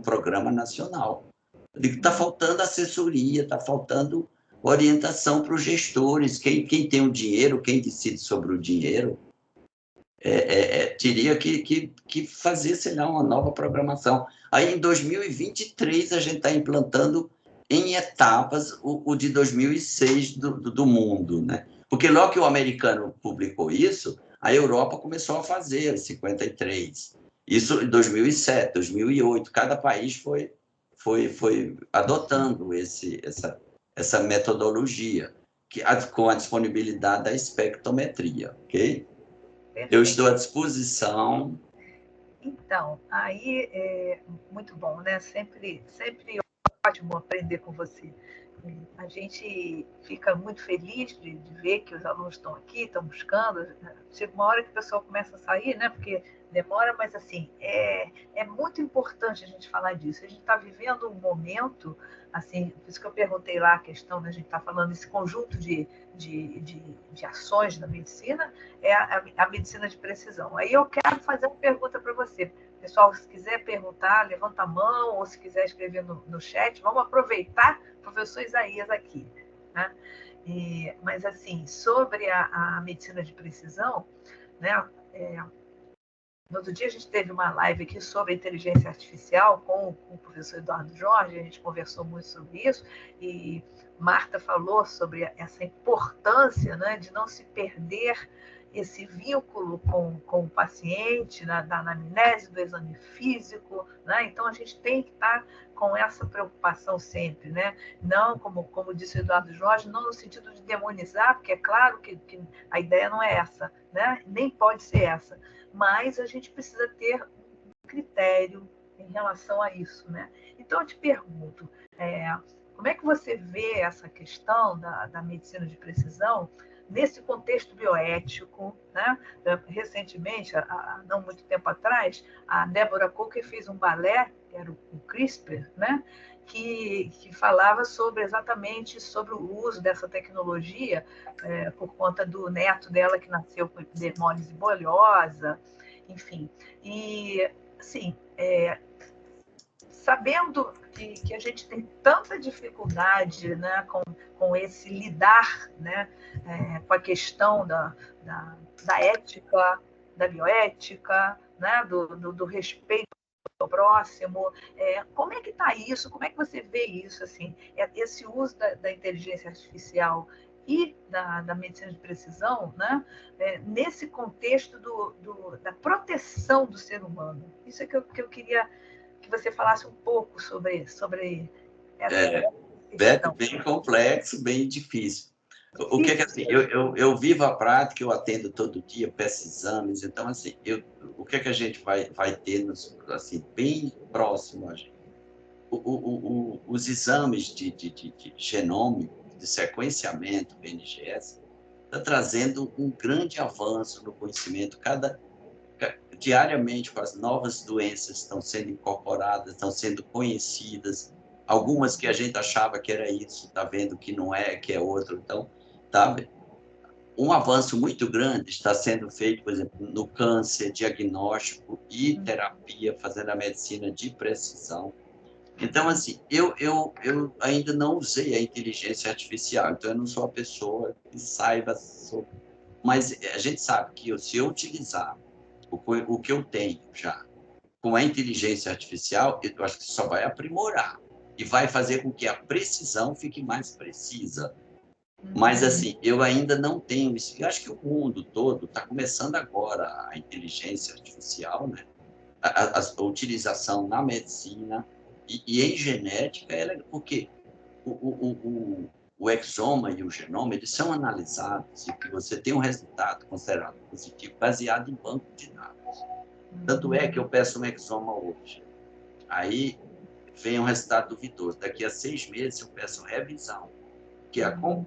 Programa Nacional. Eu digo, está faltando assessoria, está faltando orientação para os gestores. Quem tem o dinheiro, quem decide sobre o dinheiro, teria que fazer, sei lá, uma nova programação. Aí, em 2023, a gente está implantando em etapas o de 2006 do mundo, né? Porque logo que o americano publicou isso, a Europa começou a fazer 53. Isso em 2007, 2008. Cada país foi adotando essa metodologia com a disponibilidade da espectrometria, ok? Eu estou à disposição. Então, aí muito bom, né? Sempre ótimo aprender com você. A gente fica muito feliz de ver que os alunos estão aqui, estão buscando. Chega uma hora que o pessoal começa a sair, né? Porque demora, mas assim, é muito importante a gente falar disso. A gente está vivendo um momento, assim, por isso que eu perguntei lá a questão, né? A gente está falando desse conjunto de ações na medicina, é a medicina de precisão. Aí eu quero fazer uma pergunta para você. Pessoal, se quiser perguntar, levanta a mão, ou se quiser escrever no chat, vamos aproveitar o professor Isaías aqui. Né? Mas, assim, sobre a medicina de precisão, né, No outro dia a gente teve uma live aqui sobre inteligência artificial com o professor Eduardo Jorge, a gente conversou muito sobre isso, e Marta falou sobre essa importância, né, de não se perder esse vínculo com o paciente, da anamnese, do exame físico, né? Então a gente tem que estar com essa preocupação sempre, né? Não, como disse o Eduardo Jorge, não no sentido de demonizar, porque é claro que a ideia não é essa, né? Nem pode ser essa, mas a gente precisa ter um critério em relação a isso, né? Então eu te pergunto, como é que você vê essa questão da medicina de precisão nesse contexto bioético, né? Recentemente, não muito tempo atrás, a Deborah Coker fez um balé, que era o CRISPR, né? Que falava exatamente sobre o uso dessa tecnologia por conta do neto dela que nasceu com epidermólise bolhosa, enfim. E, assim, sabendo que a gente tem tanta dificuldade, né, com esse lidar, né, com a questão da ética, da bioética, né, do respeito ao próximo, como é que está isso? Como é que você vê isso? Assim, esse uso da inteligência artificial e da medicina de precisão, né, nesse contexto da proteção do ser humano. Isso é que eu queria que você falasse um pouco sobre essa questão. Bem complexo, bem difícil. O que é assim, eu vivo a prática, eu atendo todo dia, peço exames, então, assim, o que é que a gente vai ter, assim, bem próximo a gente? Os exames de genômico, de sequenciamento, BNGS, está trazendo um grande avanço no conhecimento. Diariamente, as novas doenças estão sendo incorporadas, estão sendo conhecidas, algumas que a gente achava que era isso, está vendo que não é, que é outro. Então, tá, um avanço muito grande está sendo feito, por exemplo, no câncer, diagnóstico e terapia, fazendo a medicina de precisão. Então, assim, eu ainda não usei a inteligência artificial, então eu não sou a pessoa que saiba sobre. Mas a gente sabe que se eu utilizar o que eu tenho já com a inteligência artificial, eu acho que só vai aprimorar e vai fazer com que a precisão fique mais precisa. Mas, assim, eu ainda não tenho isso. Eu acho que o mundo todo está começando agora a inteligência artificial, né? A utilização na medicina e em genética, porque o exoma e o genoma, eles são analisados e que você tem um resultado considerado positivo baseado em banco de dados. Tanto é que eu peço um exoma hoje. Aí vem um resultado duvidoso. Daqui a 6 meses eu peço revisão. Que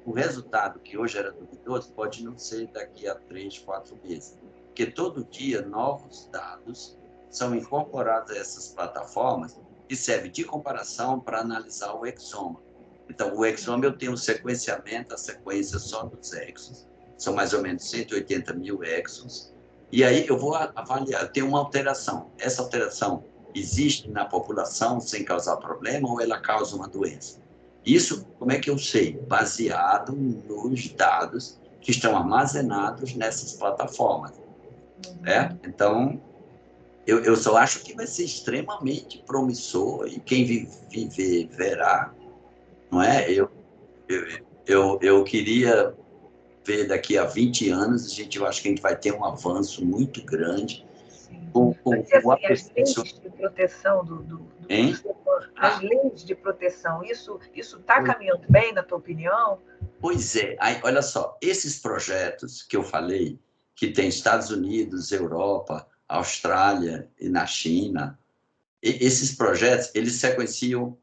o resultado que hoje era duvidoso pode não ser daqui a 3, 4 meses. Porque todo dia novos dados são incorporados a essas plataformas que servem de comparação para analisar o exoma. Então, o exoma eu tenho um sequenciamento, a sequência só dos exons. São mais ou menos 180 mil exons. E aí eu vou avaliar, eu tenho uma alteração. Essa alteração existe na população sem causar problema ou ela causa uma doença? Isso, como é que eu sei? Baseado nos dados que estão armazenados nessas plataformas. Então, eu só acho que vai ser extremamente promissor e quem viver verá, não é? Eu queria ver daqui a 20 anos, eu acho que a gente vai ter um avanço muito grande. As leis de proteção as leis de proteção, isso está caminhando bem, na tua opinião? Pois é. Aí, olha só, esses projetos que eu falei, que tem Estados Unidos, Europa, Austrália e na China, esses projetos, eles sequenciam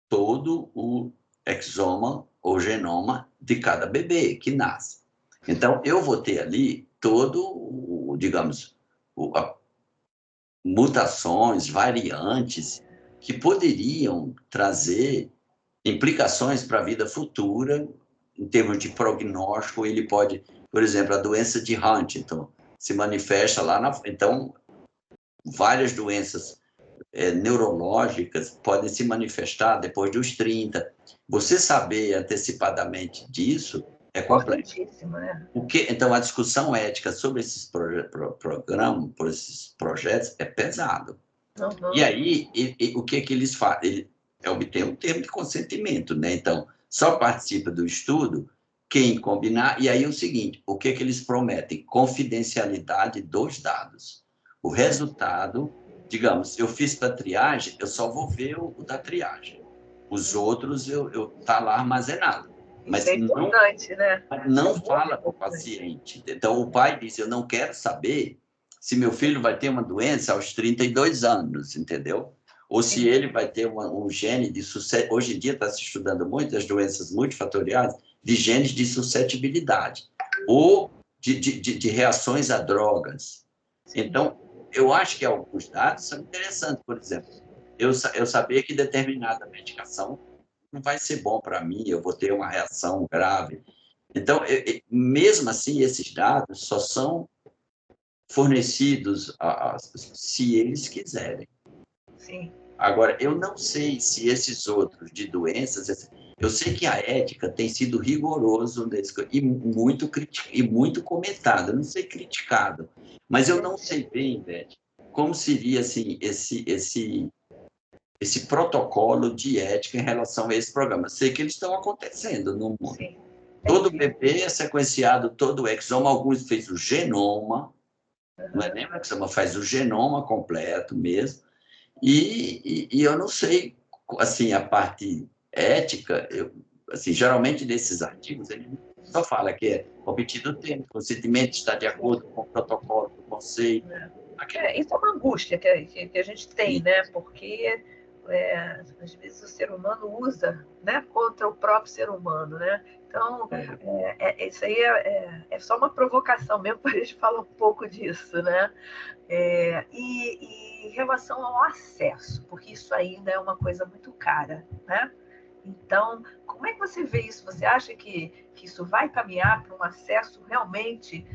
todo o exoma ou genoma de cada bebê que nasce. Então, eu vou ter ali todo, digamos, mutações, variantes que poderiam trazer implicações para a vida futura em termos de prognóstico. Ele pode, por exemplo, a doença de Huntington se manifesta lá então, várias doenças neurológicas podem se manifestar depois dos 30. Você saber antecipadamente disso É complexo. Importantíssimo, né? Então, a discussão ética sobre esses programas, por esses projetos, é pesado. Uhum. E aí, o que eles fazem? Ele obtém um termo de consentimento, né? Então, só participa do estudo quem combinar. E aí, o seguinte, o que eles prometem? Confidencialidade dos dados. O resultado, digamos, eu fiz para triagem, eu só vou ver o da triagem. Os outros, tá lá armazenado. Mas Isso é importante, né? não fala para o paciente. Então, o pai diz, eu não quero saber se meu filho vai ter uma doença aos 32 anos, entendeu? Ou se ele vai ter um gene de suscetibilidade. Hoje em dia está se estudando muito as doenças multifatoriais de genes de suscetibilidade ou de reações a drogas. Então, eu acho que alguns dados são interessantes. Por exemplo, eu sabia que determinada medicação não vai ser bom para mim, eu vou ter uma reação grave. Então, mesmo assim, esses dados só são fornecidos se eles quiserem. Sim. Agora, eu não sei se esses outros de doenças... Eu sei que a ética tem sido rigoroso e muito comentado, eu não sei criticado, mas eu não sei bem, Beth, como seria assim, esse protocolo de ética em relação a esse programa. Sei que eles estão acontecendo no mundo. Sim. Todo bebê é sequenciado, todo o exoma, alguns fez o genoma, não é nem o exoma, faz o genoma completo mesmo, e eu não sei, assim, a parte ética, assim, geralmente nesses artigos, ele só fala que é obtido o termo, o consentimento está de acordo com o protocolo do conceito. Isso é uma angústia que a gente tem, né? Porque às vezes o ser humano usa, né, contra o próprio ser humano, né? Então, isso aí é só uma provocação mesmo para a gente falar um pouco disso, né? E em relação ao acesso, porque isso ainda é uma coisa muito cara, né? Então, como é que você vê isso? Você acha que isso vai caminhar para um acesso realmente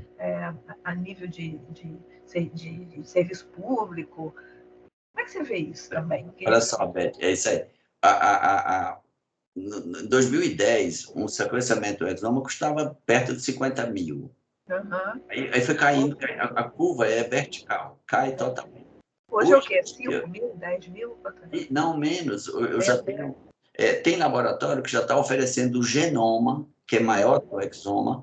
a nível de serviço público? Como é que você vê isso também? Olha só, Beth, é isso aí. Em 2010, um sequenciamento do exoma custava perto de 50 mil. Uhum. Aí foi caindo, a curva é vertical, cai totalmente. Hoje é o quê? 5 mil, 10 mil? Não, menos. Eu já tenho... tem laboratório que já está oferecendo o genoma, que é maior que o exoma,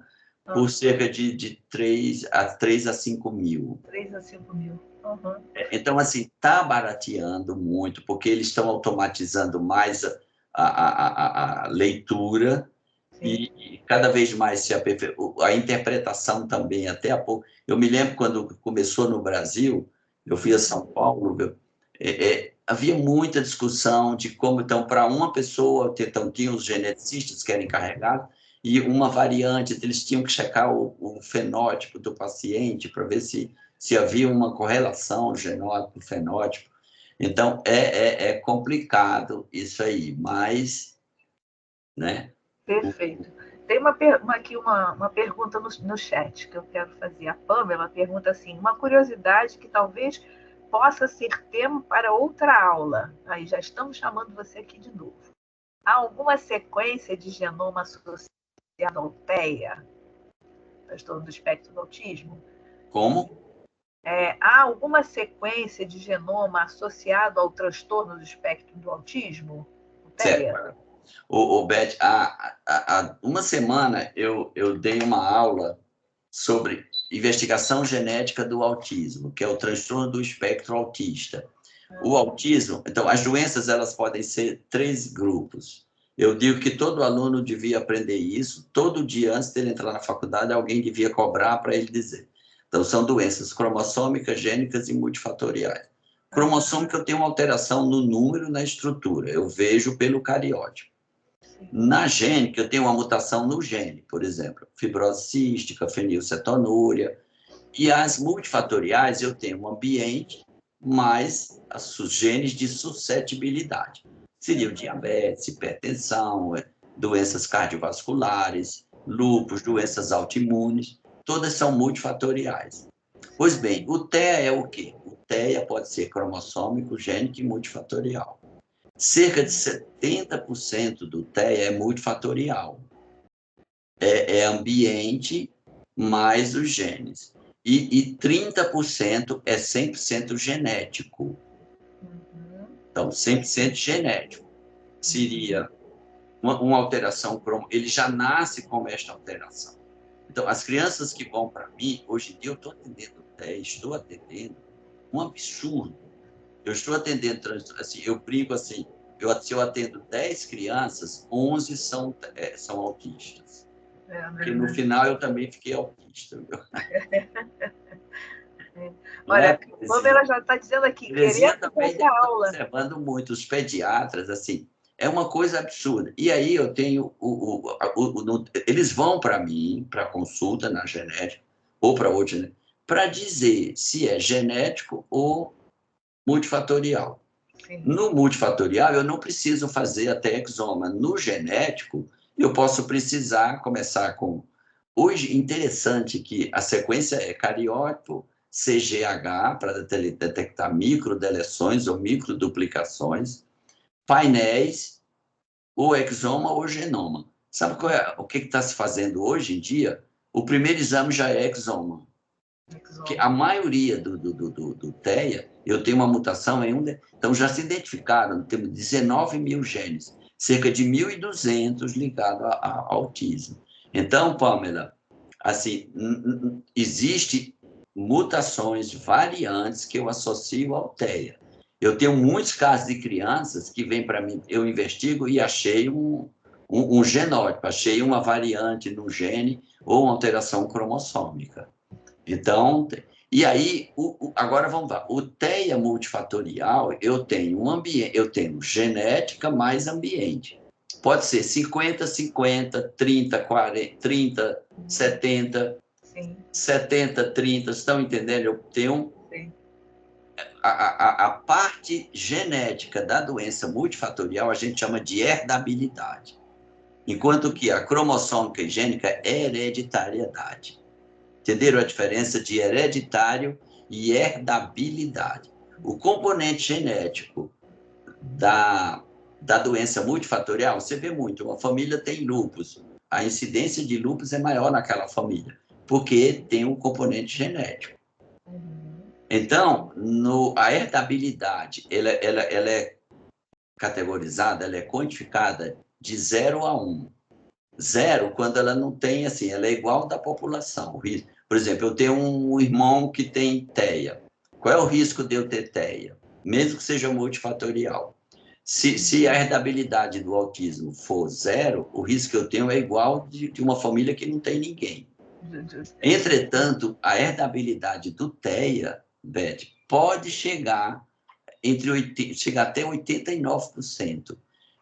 por cerca de 3 a 5 mil. 3 a 5 mil. Uhum. Então, assim, está barateando muito, porque eles estão automatizando mais a leitura e cada vez mais se a interpretação também, até há pouco. Eu me lembro quando começou no Brasil, eu fui a São Paulo, havia muita discussão de como, então, para uma pessoa, então, tinha os geneticistas que eram encarregados, e uma variante, eles tinham que checar o fenótipo do paciente para ver se havia uma correlação genótipo-fenótipo. Então, é complicado isso aí, mas... né? Perfeito. Tem aqui uma pergunta no chat que eu quero fazer. A Pamela pergunta assim, uma curiosidade que talvez possa ser tema para outra aula. Aí já estamos chamando você aqui de novo. Há alguma sequência de genoma associada ao TEA, transtorno do espectro do autismo? Como? Há alguma sequência de genoma associado ao transtorno do espectro do autismo? O TEA? Certo. Beth, há uma semana eu dei uma aula sobre investigação genética do autismo, que é o transtorno do espectro autista. O autismo, então, as doenças elas podem ser 3 grupos. Eu digo que todo aluno devia aprender isso, todo dia antes dele entrar na faculdade, alguém devia cobrar para ele dizer. Então, são doenças cromossômicas, gênicas e multifatoriais. Cromossômica, eu tenho uma alteração no número, na estrutura, eu vejo pelo cariótipo. Na gênica, eu tenho uma mutação no gene, por exemplo, fibrose cística, fenilcetonúria. E as multifatoriais, eu tenho um ambiente mais os genes de suscetibilidade. Seria o diabetes, hipertensão, doenças cardiovasculares, lúpus, doenças autoimunes, todas são multifatoriais. Pois bem, o TEA é o quê? O TEA pode ser cromossômico, gênico e multifatorial. Cerca de 70% do TEA é multifatorial. é ambiente mais os genes. E 30% é 100% genético. Então, 100% genético. Seria uma alteração, ele já nasce com esta alteração. Então, as crianças que vão para mim, hoje em dia eu estou atendendo um absurdo. Eu estou atendendo, assim, eu brinco assim, se eu atendo 10 crianças, 11 são autistas. Porque no final eu também fiquei autista. Olha, a Pamela já está dizendo aqui, querendo também essa aula. Observando muito os pediatras, assim, é uma coisa absurda. E aí eu tenho, eles vão para mim, para consulta na genética, ou para outra, para dizer se é genético ou multifatorial. Sim. No multifatorial, eu não preciso fazer até exoma. No genético, eu posso precisar começar com... Hoje, interessante que a sequência é cariótipo, CGH, para detectar microdeleções ou microduplicações, painéis, ou exoma ou genoma. Sabe o que está se fazendo hoje em dia? O primeiro exame já é exoma. Que a maioria do TEA, eu tenho uma mutação em então já se identificaram, temos 19 mil genes, cerca de 1.200 ligados ao autismo. Então, Pamela, assim, existe mutações, variantes que eu associo ao TEA. Eu tenho muitos casos de crianças que vêm para mim, eu investigo e achei um genótipo, achei uma variante no gene ou uma alteração cromossômica. Então, e aí, agora vamos lá. O TEA multifatorial, eu tenho eu tenho genética mais ambiente. Pode ser 50, 50, 30, 40, 30, 70, sim. 70, 30, estão entendendo? Eu tenho a parte genética da doença multifatorial, a gente chama de herdabilidade. Enquanto que a cromossômica e gênica é hereditariedade. Entenderam a diferença de hereditário e herdabilidade? O componente genético da doença multifatorial, você vê muito, uma família tem lúpus, a incidência de lúpus é maior naquela família, porque tem um componente genético. Então, a herdabilidade, ela é categorizada, ela é quantificada de 0 a 1. 0, quando ela não tem, assim, ela é igual da população. Por exemplo, eu tenho um irmão que tem TEA. Qual é o risco de eu ter TEA? Mesmo que seja multifatorial. Se a herdabilidade do autismo for 0, o risco que eu tenho é igual de uma família que não tem ninguém. Entretanto, a herdabilidade do TEA, Beth, pode chegar até 89%.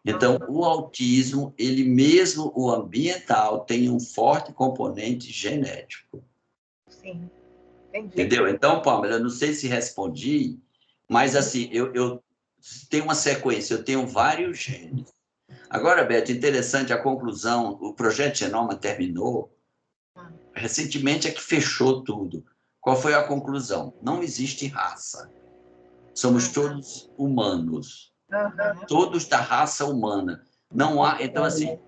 Então, o autismo, ele mesmo, o ambiental, tem um forte componente genético. Sim, entendi. Entendeu? Então, Pamela, eu não sei se respondi, mas assim, eu tenho uma sequência, eu tenho vários genes. Agora, Beto, interessante a conclusão, o projeto Genoma terminou, recentemente é que fechou tudo. Qual foi a conclusão? Não existe raça. Somos todos humanos. Todos da raça humana. Não há, então assim,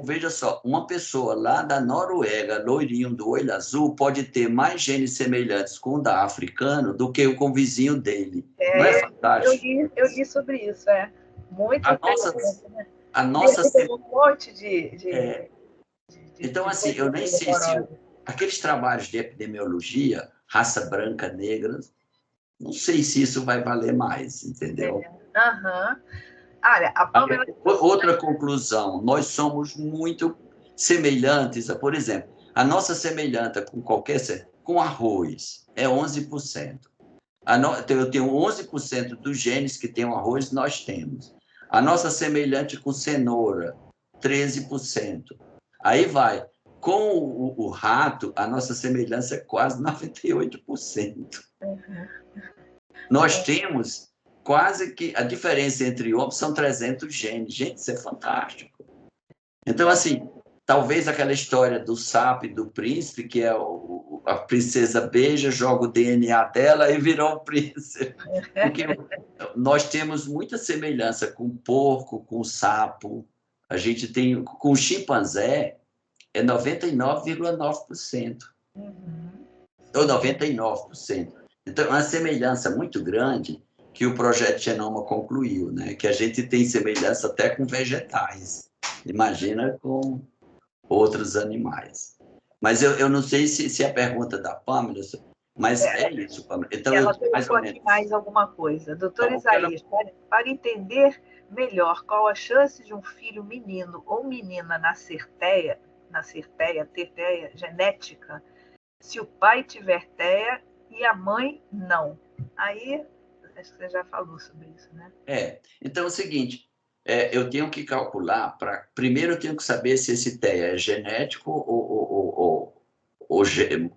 veja só, uma pessoa lá da Noruega, loirinho do olho azul, pode ter mais genes semelhantes com o da africano do que com o vizinho dele. Não é fantástico? Eu li sobre isso, muito interessante, né? A nossa um monte de então, assim, eu nem sei se aqueles trabalhos de epidemiologia, raça branca, negra, não sei se isso vai valer mais, entendeu? Olha, a Pamela... Outra conclusão, nós somos muito semelhantes, por exemplo, a nossa semelhança com com arroz é 11%. Eu tenho 11% dos genes que tem o arroz, nós temos. A nossa semelhante com cenoura, 13%. Aí vai. Com o rato, a nossa semelhança é quase 98%. Nós temos quase que... A diferença entre homens são 300 genes. Gente, isso é fantástico. Então, assim, talvez aquela história do sapo e do príncipe, que é a princesa beija, joga o DNA dela e virou um príncipe. Porque nós temos muita semelhança com o porco, com o sapo. A gente tem... Com o chimpanzé, é 99,9%. Uhum. Ou 99%. Então, é uma semelhança muito grande que o projeto Genoma concluiu, né? Que a gente tem semelhança até com vegetais. Imagina com outros animais. Mas eu não sei se é a pergunta da Pâmela, mas é isso, Pâmela. Então, Ela mais colocou ou aqui menos. mais alguma coisa. Doutor Então, Isaías, para entender melhor qual a chance de um filho menino ou menina nascer teia genética, se o pai tiver teia e a mãe não. Aí, acho que você já falou sobre isso, né? Então é o seguinte, eu tenho que calcular, primeiro eu tenho que saber se esse TEA é genético ou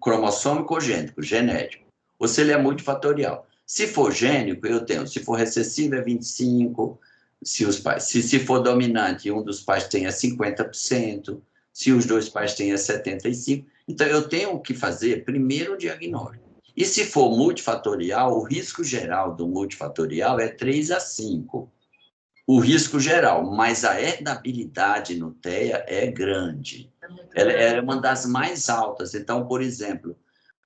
cromossômico ou genético, ou se ele é multifatorial. Se for gênico, se for recessivo é 25%, se for dominante, um dos pais tenha 50%, se os dois pais tenham 75%, então eu tenho que fazer primeiro o diagnóstico. E se for multifatorial, o risco geral do multifatorial é 3 a 5. O risco geral, mas a herdabilidade no TEA é grande. Ela é uma das mais altas. Então, por exemplo,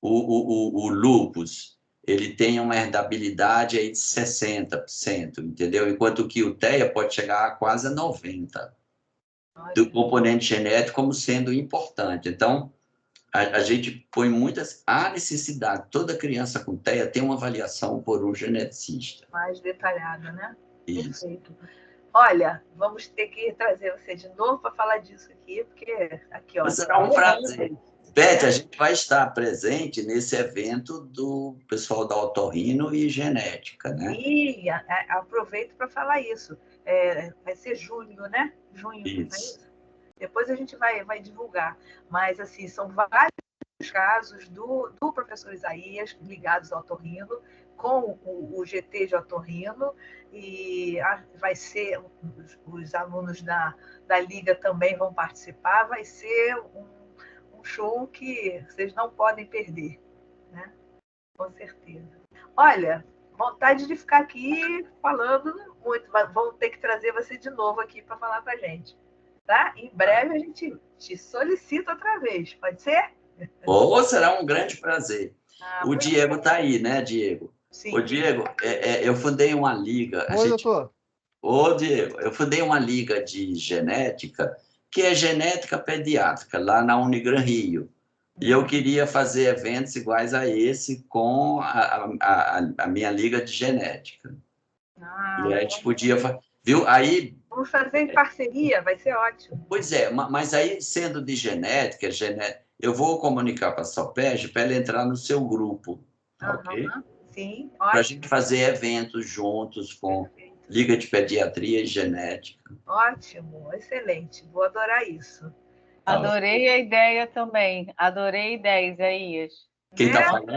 o lúpus, ele tem uma herdabilidade aí de 60%, entendeu? Enquanto que o TEA pode chegar a quase 90%. Do componente genético como sendo importante. Então, a gente põe há necessidade, toda criança com TEA tem uma avaliação por um geneticista. Mais detalhada, né? Isso. Perfeito. Olha, vamos ter que trazer você de novo para falar disso aqui, porque aqui, ó. Será um prazer. Beth, a gente vai estar presente nesse evento do pessoal da Otorrino e Genética, né? E aproveito para falar isso. Vai ser junho, né? Junho, Isso. não é isso? Depois a gente vai divulgar. Mas, assim, são vários casos do professor Isaías ligados ao Otorrino, com o GT de Otorrino, e vai ser, os alunos da Liga também vão participar, vai ser um show que vocês não podem perder, né? Com certeza. Olha, vontade de ficar aqui falando muito, mas vamos ter que trazer você de novo aqui para falar com a gente. Tá? Em breve a gente te solicita outra vez, pode ser? Ou será um grande prazer. O Diego está aí, né, Diego? Sim. Ô, Diego, eu fundei uma liga. Oi, doutor. Ô, Diego, eu fundei uma liga de genética, que é genética pediátrica, lá na Unigran Rio. E eu queria fazer eventos iguais a esse com a minha liga de genética. E a gente podia... Viu? Aí... Vamos fazer em parceria, vai ser ótimo. Pois é, mas aí, sendo de genética, eu vou comunicar para a Sopeg para ela entrar no seu grupo, ok? Sim, ótimo. Para a gente fazer eventos juntos com Liga de Pediatria e Genética. Ótimo, excelente. Vou adorar isso. Adorei a ideia também. Adorei a ideia, Isaías. Quem está falando?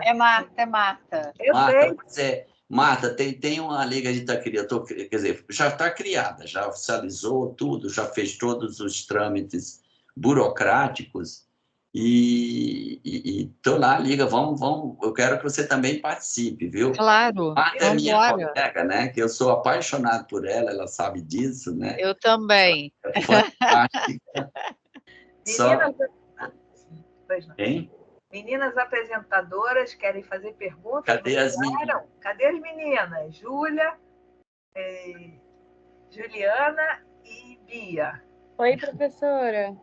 É Marta. Eu Marta, sei. Marta, tem uma liga de Itaquira, quer dizer, já está criada, já oficializou tudo, já fez todos os trâmites burocráticos e estou lá, liga, vamos, eu quero que você também participe, viu? Claro, Marta é minha colega, né? Que eu sou apaixonado por ela sabe disso, né? Eu também. É fantástica. Hein? Meninas apresentadoras querem fazer perguntas? Cadê as meninas? Cadê as meninas? Júlia, Juliana e Bia. Oi, professora.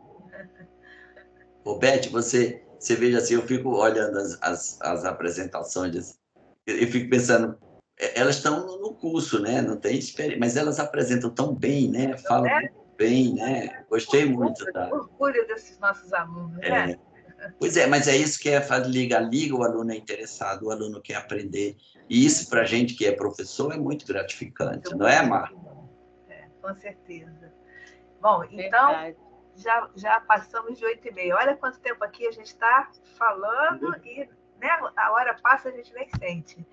Ô, Beth, você veja assim, eu fico olhando as apresentações, eu fico pensando, elas estão no curso, né? Não tem experiência, mas elas apresentam tão bem, né? Falam muito bem, né? Gostei muito. Orgulho desses nossos alunos, né? Pois é, mas é isso que é liga, o aluno é interessado, o aluno quer aprender. E isso, para a gente que é professor, é muito gratificante, não é, Marta? Com certeza. Bom, então, já passamos de 8h30. Olha quanto tempo aqui a gente está falando e, né, a hora passa, a gente nem sente.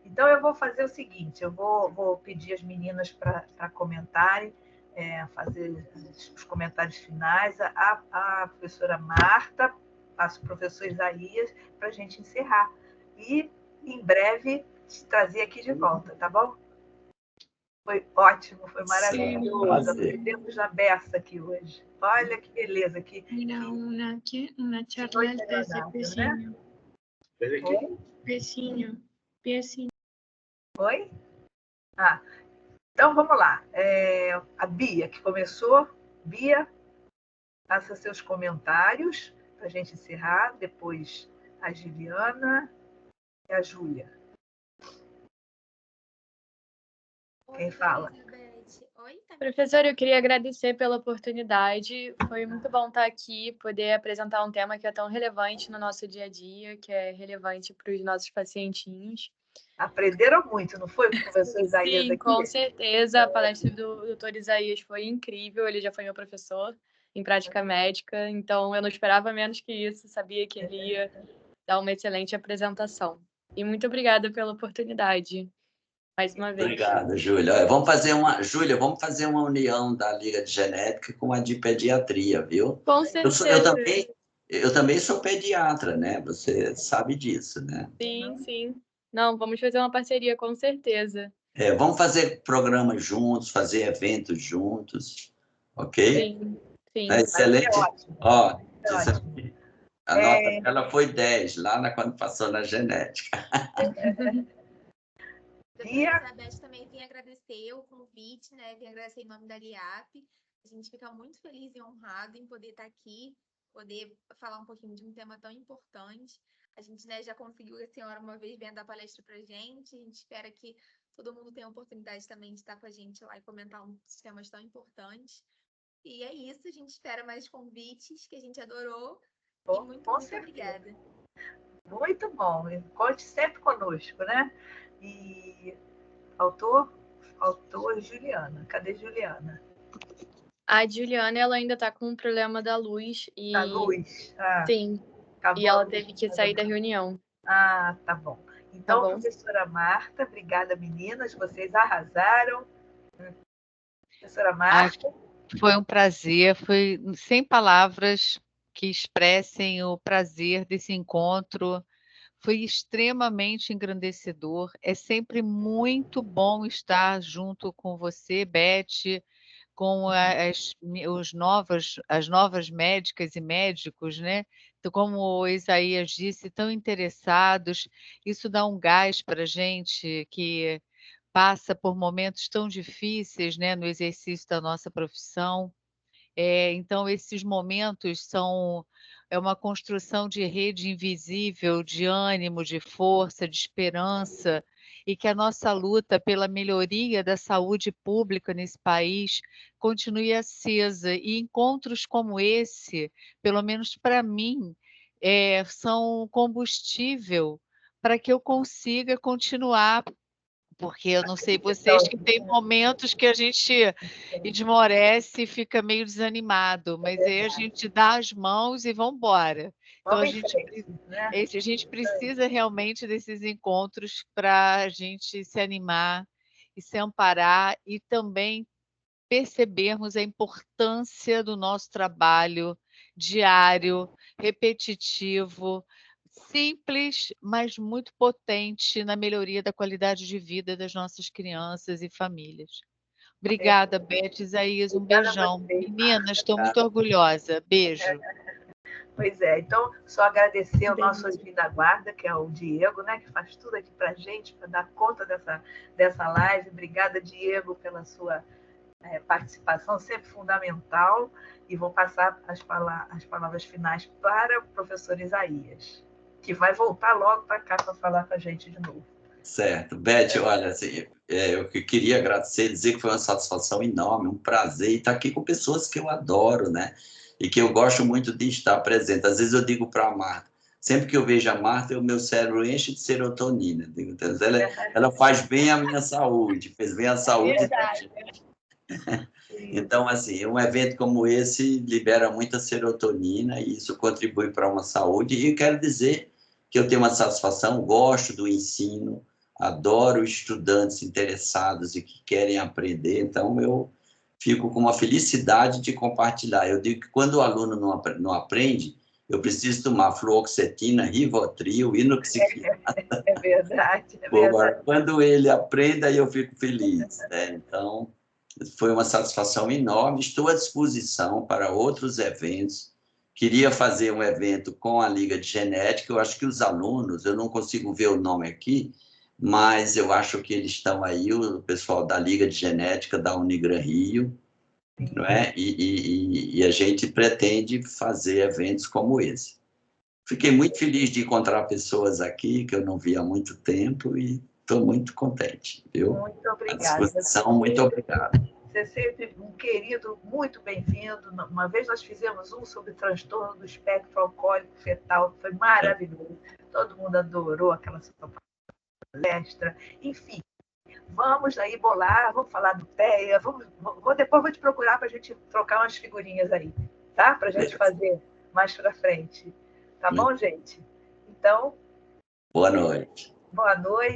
Então, eu vou fazer o seguinte, eu vou pedir as meninas para comentarem, fazer os comentários finais, a professora Marta, o professor Isaías, para a gente encerrar. E, em breve, te trazer aqui de volta, tá bom? Foi ótimo, foi Sim, maravilhoso. prazer. Aprendemos a beça aqui hoje. Olha que beleza. Mira, una charla Muy de ese agradable, né? pecinho. Pecinho. Pecinho. Oi? Ah, então vamos lá. A Bia, que começou. Bia, faça seus comentários para a gente encerrar. Depois a Giliana e a Júlia. Quem fala? Oi, tá me Professora, eu queria agradecer pela oportunidade. Foi muito bom estar aqui, poder apresentar um tema que é tão relevante no nosso dia a dia, que é relevante para os nossos pacientinhos. Aprenderam muito, não foi, com o professor Isaías Sim, aqui? com certeza. A palestra do Dr. Isaías foi incrível. Ele já foi meu professor em prática médica, então eu não esperava menos que isso. Sabia que ele ia dar uma excelente apresentação. E muito obrigada pela oportunidade, mais uma vez. Obrigado, Júlia. Olha, vamos fazer Júlia, vamos fazer uma união da Liga de Genética com a de Pediatria, viu? Com Eu certeza. também sou pediatra, né? Você sabe disso, né? Sim, sim. Não, vamos fazer uma parceria, com certeza. Vamos fazer programas juntos, fazer eventos juntos, ok? Sim, sim. Excelente. Ótimo. Ó, Ótimo. a nota dela foi 10, quando passou na genética. A Beth também vim agradecer o convite, né? Vim agradecer em nome da LIAP. A gente fica muito feliz e honrado em poder estar aqui, poder falar um pouquinho de um tema tão importante. A gente, né, já conseguiu a senhora uma vez vendo a palestra para a gente. A gente espera que todo mundo tenha a oportunidade também de estar com a gente lá e comentar uns temas tão importantes. E é isso, a gente espera mais convites, que a gente adorou. Bom, e muito certeza. obrigada. Muito bom. Conte sempre conosco, né? E faltou Juliana. Cadê Juliana? A Juliana, ela ainda está com um problema da luz e... Da luz. Sim. Acabou E ela teve que sair da reunião. Ah, tá bom. Então, Tá bom. professora Marta, obrigada, meninas. Vocês arrasaram. Professora Marta. Foi um prazer, foi sem palavras que expressem o prazer desse encontro. Foi extremamente engrandecedor. É sempre muito bom estar junto com você, Beth, com as novas médicas e médicos, né? Então, como o Isaías disse, tão interessados. Isso dá um gás para a gente que passa por momentos tão difíceis, né, no exercício da nossa profissão. Então, esses momentos é uma construção de rede invisível, de ânimo, de força, de esperança, e que a nossa luta pela melhoria da saúde pública nesse país continue acesa. E encontros como esse, pelo menos para mim, são combustível para que eu consiga continuar, porque eu não sei vocês, que tem momentos que a gente esmorece e fica meio desanimado, mas aí a gente dá as mãos e vamos embora. Então, a gente precisa realmente desses encontros para a gente se animar e se amparar e também percebermos a importância do nosso trabalho diário, repetitivo, simples, mas muito potente na melhoria da qualidade de vida das nossas crianças e famílias. Obrigada, Beth, Isaías, um beijão. Meninas, estou muito orgulhosa. Beijo. Pois é, então, só agradecer ao nosso anjo da guarda, que é o Diego, né, que faz tudo aqui para a gente, para dar conta dessa live. Obrigada, Diego, pela sua participação, sempre fundamental. E vou passar as palavras finais para o professor Isaías, que vai voltar logo para cá para falar com a gente de novo. Certo. Beth, olha, assim, eu queria agradecer, dizer que foi uma satisfação enorme, um prazer estar aqui com pessoas que eu adoro, né? E que eu gosto muito de estar presente. Às vezes eu digo para a Marta, sempre que eu vejo a Marta, o meu cérebro enche de serotonina. Então, ela faz bem à minha saúde, fez bem à saúde da gente. Então, assim, um evento como esse libera muita serotonina e isso contribui para uma saúde. E eu quero dizer que eu tenho uma satisfação, gosto do ensino, adoro estudantes interessados e que querem aprender, então eu fico com uma felicidade de compartilhar. Eu digo que quando o aluno não aprende, eu preciso tomar fluoxetina, Rivotril, inoxiclinato. É verdade, é Pô, verdade. quando ele aprende, aí eu fico feliz, né? Então, foi uma satisfação enorme. Estou à disposição para outros eventos. Queria fazer um evento com a Liga de Genética. Eu acho que os alunos, eu não consigo ver o nome aqui, mas eu acho que eles estão aí, o pessoal da Liga de Genética da Unigran Rio, não é? E a gente pretende fazer eventos como esse. Fiquei muito feliz de encontrar pessoas aqui que eu não via há muito tempo e estou muito contente, viu? Muito À obrigada. disposição, muito obrigado. Você é sempre um querido, muito bem-vindo. Uma vez nós fizemos um sobre transtorno do espectro alcoólico fetal, foi maravilhoso. Todo mundo adorou aquela sua palestra. Enfim, vamos aí bolar, vamos falar do PEA, depois vou te procurar para a gente trocar umas figurinhas aí, tá? Para a gente fazer mais para frente. Tá bom, gente? Então, boa noite. boa noite.